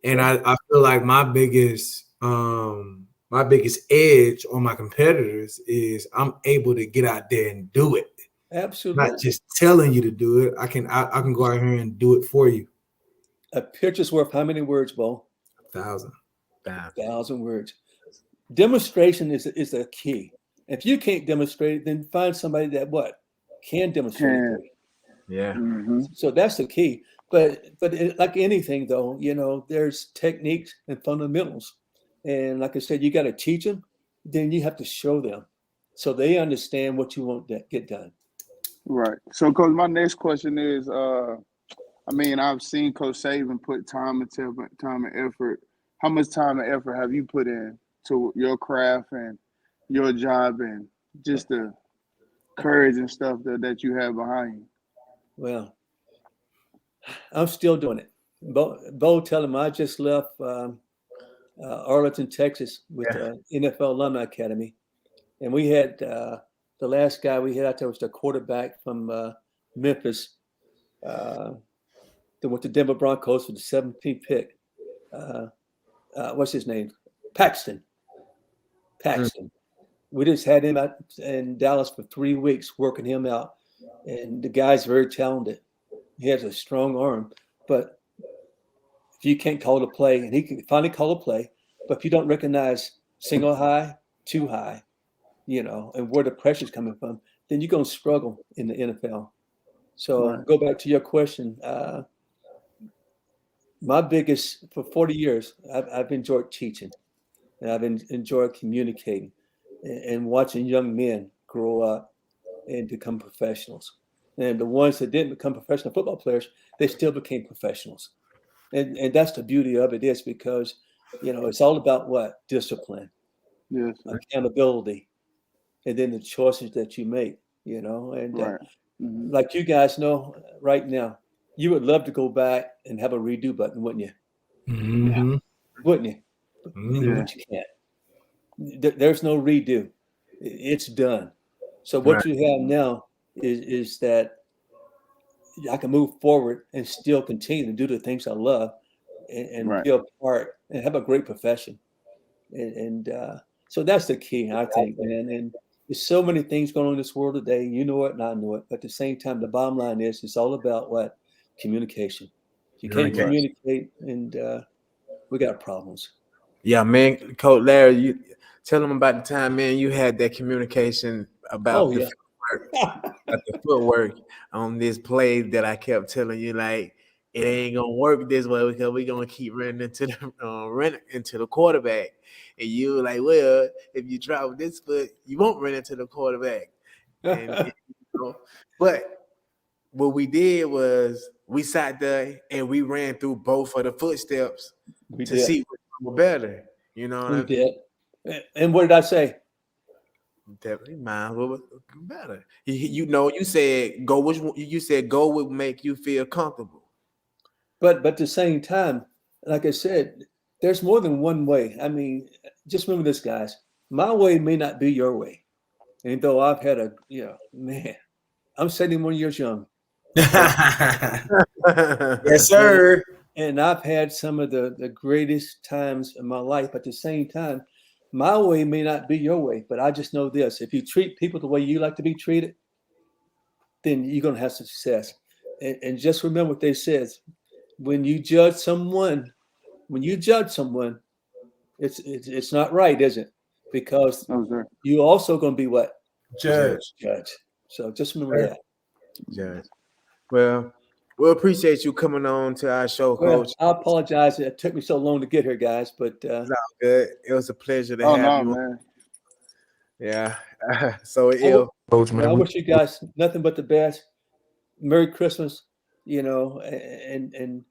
And I feel like my biggest edge on my competitors is I'm able to get out there and do it. Absolutely. Not just telling you to do it. I can go out here and do it for you. A picture's worth how many words, Bo? 1,000. 1,000 words. Demonstration is the key. If you can't demonstrate it, then find somebody that can demonstrate it. Yeah. Mm-hmm. So that's the key. But like anything, though, there's techniques and fundamentals. And like I said, you got to teach them. Then you have to show them so they understand what you want to get done. Right. So, Coach, my next question is, I've seen Coach Saban put time and effort. How much time and effort have you put in to your craft and your job and just the courage and stuff that you have behind you? Well, I'm still doing it. Bo, tell him I just left Arlington, Texas with NFL Alumni Academy. And we had the last guy we had out there was the quarterback from Memphis that went to Denver Broncos with the 17th pick. What's his name? Paxton. We just had him out in Dallas for 3 weeks working him out. And the guy's very talented. He has a strong arm. But if you can't call a play, and he can finally call a play, but if you don't recognize single high, too high, and where the pressure's coming from, then you're going to struggle in the NFL. So go back to your question. My biggest, for 40 years, I've enjoyed teaching, and I've enjoyed communicating and watching young men grow up and become professionals. And the ones that didn't become professional football players, they still became professionals. And that's the beauty of it, is because, it's all about what? Discipline, Yes, sir. accountability, and then the choices that you make, and Right. Mm-hmm. like you guys know right now, you would love to go back and have a redo button, wouldn't you? Mm-hmm. Wouldn't you? Mm-hmm. But you can't. There's no redo. It's done. So what you have now is that I can move forward and still continue to do the things I love and be a part and have a great profession. And so that's the key, I think, man. And there's so many things going on in this world today. You know it and I know it. But at the same time, the bottom line is it's all about what? Communication. You can't communicate, and we got problems. Yeah, man, Coach Larry, you tell them about the time, man, you had that communication about the footwork on this play that I kept telling you, like, it ain't gonna work this way because we're gonna keep running into the quarterback. And you were like, well, if you try with this foot, you won't run into the quarterback. And but what we did was we sat there and we ran through both of the footsteps to see which one was better. You know what I mean? Did. And what did I say? Definitely mine was better. You said go. Which one? You said go would make you feel comfortable. But at the same time, like I said, there's more than one way. I mean, just remember this, guys. My way may not be your way. And though I've had I'm 71 years young. Yes, sir. And I've had some of the greatest times in my life. At the same time, my way may not be your way, but I just know this: if you treat people the way you like to be treated, then you're going to have success. And just remember what they said: when you judge someone, it's not right, is it? Because you're also going to be what? Judge. So just remember that. Judge. Well, we appreciate you coming on to our show, Coach. I apologize. It took me so long to get here, guys, but it's all good. It was a pleasure to have you. Man. Yeah. So Coach, man, I wish you guys nothing but the best. Merry Christmas, and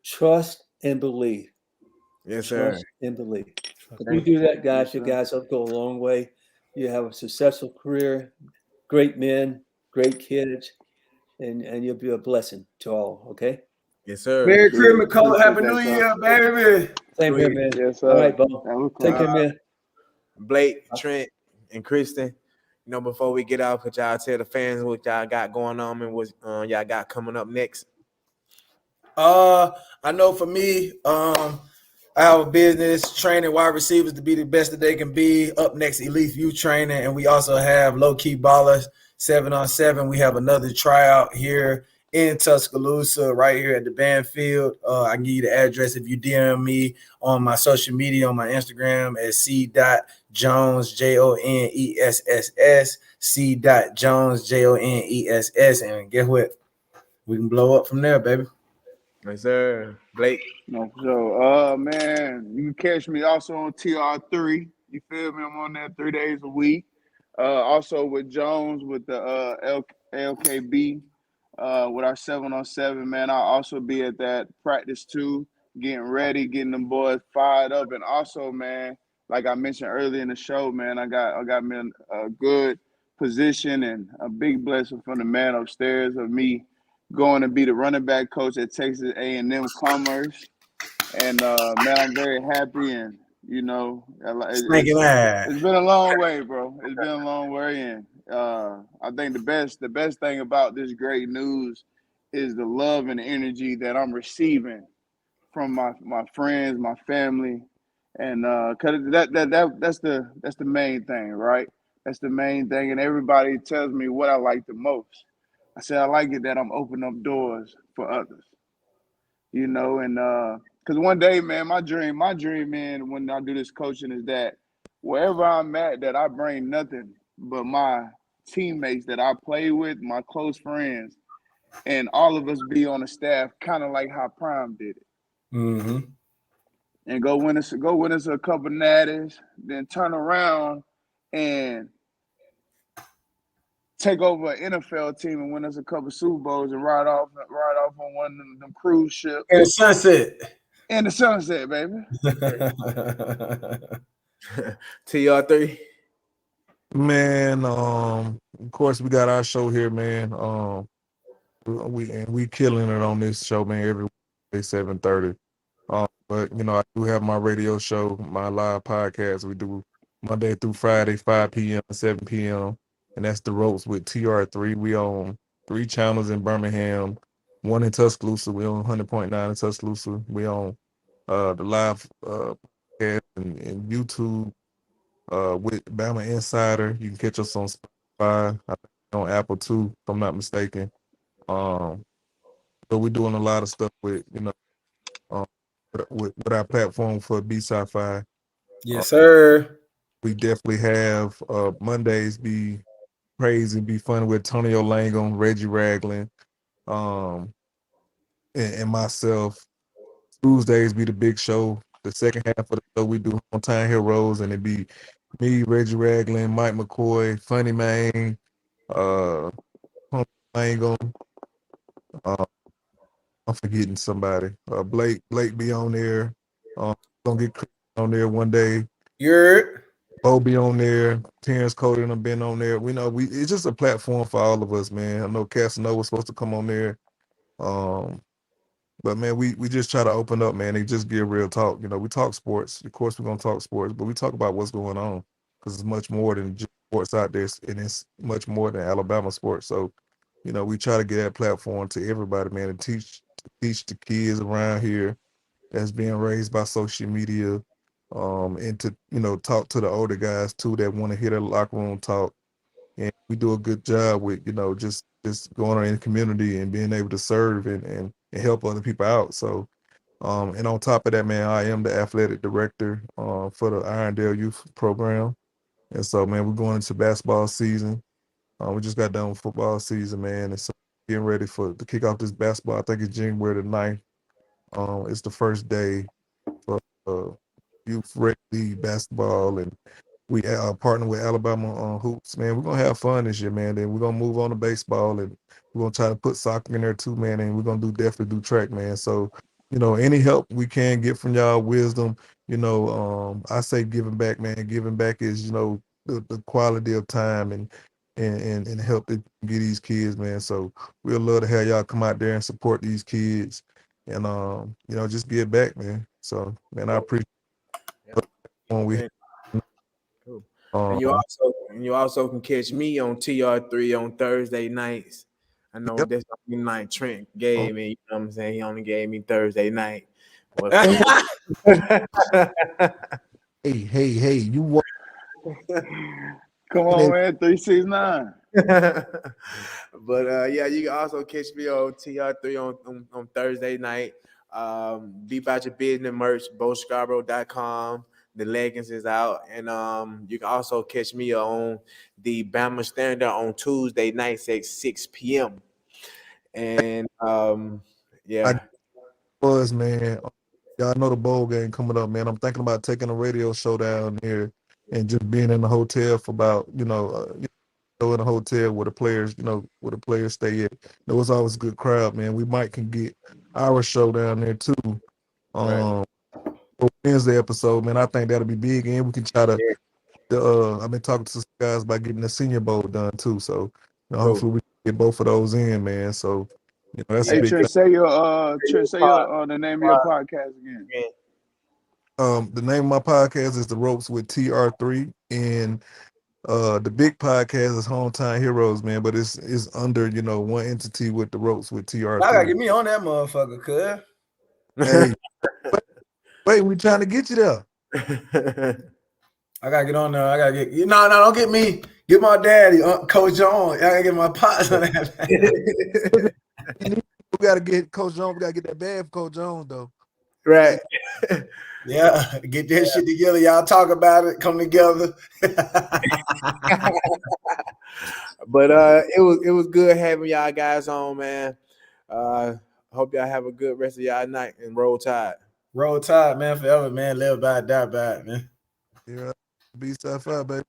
trust and believe. Yes, sir. Trust and believe. If you do that, guys, you guys will go a long way. You have a successful career, great men, great kids, and you'll be a blessing to all. Okay. Yes, sir. Merry Christmas, Coach. Happy New Year, baby. Same here, man. Yes, sir. All right, Bo. Take care, man. Blake, Trent, and Christion. Before we get off, could y'all tell the fans what y'all got going on and what y'all got coming up next? I know for me, I have a business training wide receivers to be the best that they can be. Up next, Elite Youth Training, and we also have Low Key Ballers 7-on-7. We have another tryout here in Tuscaloosa, right here at the band field. I can give you the address if you DM me on my social media, on my Instagram at c.jones, JONESSS, c.jones, JONESS, and guess what? We can blow up from there, baby. Yes, sir. Blake. No, so man, you can catch me also on TR3. You feel me? I'm on there 3 days a week. Also with Jones with the LKB. With our 7-on-7, man, I'll also be at that practice too, getting ready, getting them boys fired up. And also, man, like I mentioned earlier in the show, man, I got me in a good position and a big blessing from the man upstairs of me going to be the running back coach at Texas A&M Commerce. And, man, I'm very happy and, it's been a long way, bro. It's been a long way. And I think the best thing about this great news is the love and the energy that I'm receiving from my friends, my family, and cause that's the main thing, right? That's the main thing, and everybody tells me what I like the most. I said I like it that I'm opening up doors for others, and because one day, man, my dream, man, when I do this coaching is that wherever I'm at, that I bring nothing but my teammates that I play with, my close friends, and all of us be on the staff, kind of like how Prime did it. Mm-hmm. And go win us a couple natties, then turn around and take over an NFL team and win us a couple Super Bowls and ride off on one of them cruise ships. In the sunset. In the sunset, baby. TR3. Man, of course we got our show here, man. We killing it on this show, man, every day 7:30. But you know, I do have my radio show, my live podcast. We do Monday through Friday, 5 p.m. and 7 p.m. And that's The Ropes with TR3. We own 3 channels in Birmingham, 1 in Tuscaloosa. We own 100.9 in Tuscaloosa. We own the live podcast and YouTube with Bama Insider. You can catch us on Spotify, I think on Apple too, if I'm not mistaken. So we're doing a lot of stuff with, you know, with our platform for B-Sci-Fi. Yes, sir. We definitely have Mondays be crazy, be fun with Tonio Langum, Reggie Ragland, and myself. Tuesdays be the big show. The second half of the show we do On Time Heroes, and it be me, Reggie Ragland, Mike McCoy, Funny Man, Tonio Langum. I'm forgetting somebody. Blake be on there. Gonna get Chris on there one day. Bo be on there. Terrence Cody and them been on there. We know it's just a platform for all of us, man. I know Casanova was supposed to come on there. But man, we just try to open up, man, and just give real talk. You know, we talk sports. Of course we're gonna talk sports, but we talk about what's going on because it's much more than just sports out there, and it's much more than Alabama sports. So, you know, we try to get that platform to everybody, man, and teach the kids around here that's being raised by social media, and to, you know, talk to the older guys too that want to hear the locker room talk. And we do a good job with, you know, just going on in the community and being able to serve and help other people out. So, and on top of that, man, I am the athletic director for the Irondale Youth Program. And so, man, we're going into basketball season. We just got done with football season, man, and so getting ready to kick off this basketball. I think it's January the 9th. It's the first day for youth rec league basketball, and we partner with Alabama Hoops, man. We're gonna have fun this year, man. Then we're gonna move on to baseball, and we're gonna try to put soccer in there too, man. And we're gonna definitely do track, man. So, you know, any help we can get from y'all, wisdom, you know, I say giving back, man. Giving back is, you know, the quality of time and help to get these kids, man. So we'd love to have y'all come out there and support these kids, and you know, just give back, man. So, man, I appreciate when we. Cool. And you also can catch me on TR3 on Thursday nights. I know that's the night Trent gave me. You know what I'm saying? He only gave me Thursday night. Hey, you want? Come on, man, 369. But yeah, you can also catch me on TR3 on Thursday night. Be About Your Business merch, BoScarbrough.com. The leggings is out, and you can also catch me on the Bama Standard on Tuesday nights at 6 p.m. And yeah, man. Y'all know the bowl game coming up, man. I'm thinking about taking a radio show down there and just being in the hotel for about, in a hotel where the players, where the players stay at. It was always a good crowd, man. We might can get our show down there too. Right. For Wednesday episode, man. I think that'll be big, and we can try to. I've been talking to some guys about getting the Senior Bowl done too. So hopefully we can get both of those in, man. So that's a big. Trent, say the name of your podcast again. The name of my podcast is The Ropes with TR3, and the big podcast is Hometown Heroes, man. But it's under one entity with The Ropes with TR3. I gotta get me on that motherfucker, cuz. Hey, wait, we trying to get you there. I gotta get on there. I gotta get no, don't get me. Get my daddy, Coach Jones. I gotta get my pops on that. We gotta get Coach Jones. We gotta get that bad for Coach Jones, though. Right. Yeah, get that shit together. Y'all talk about it. Come together. But it was good having y'all guys on, man. Hope y'all have a good rest of y'all night and roll tide. Roll tide, man, forever, man. Live by it, die by it, man. Yeah, be stuff up, baby.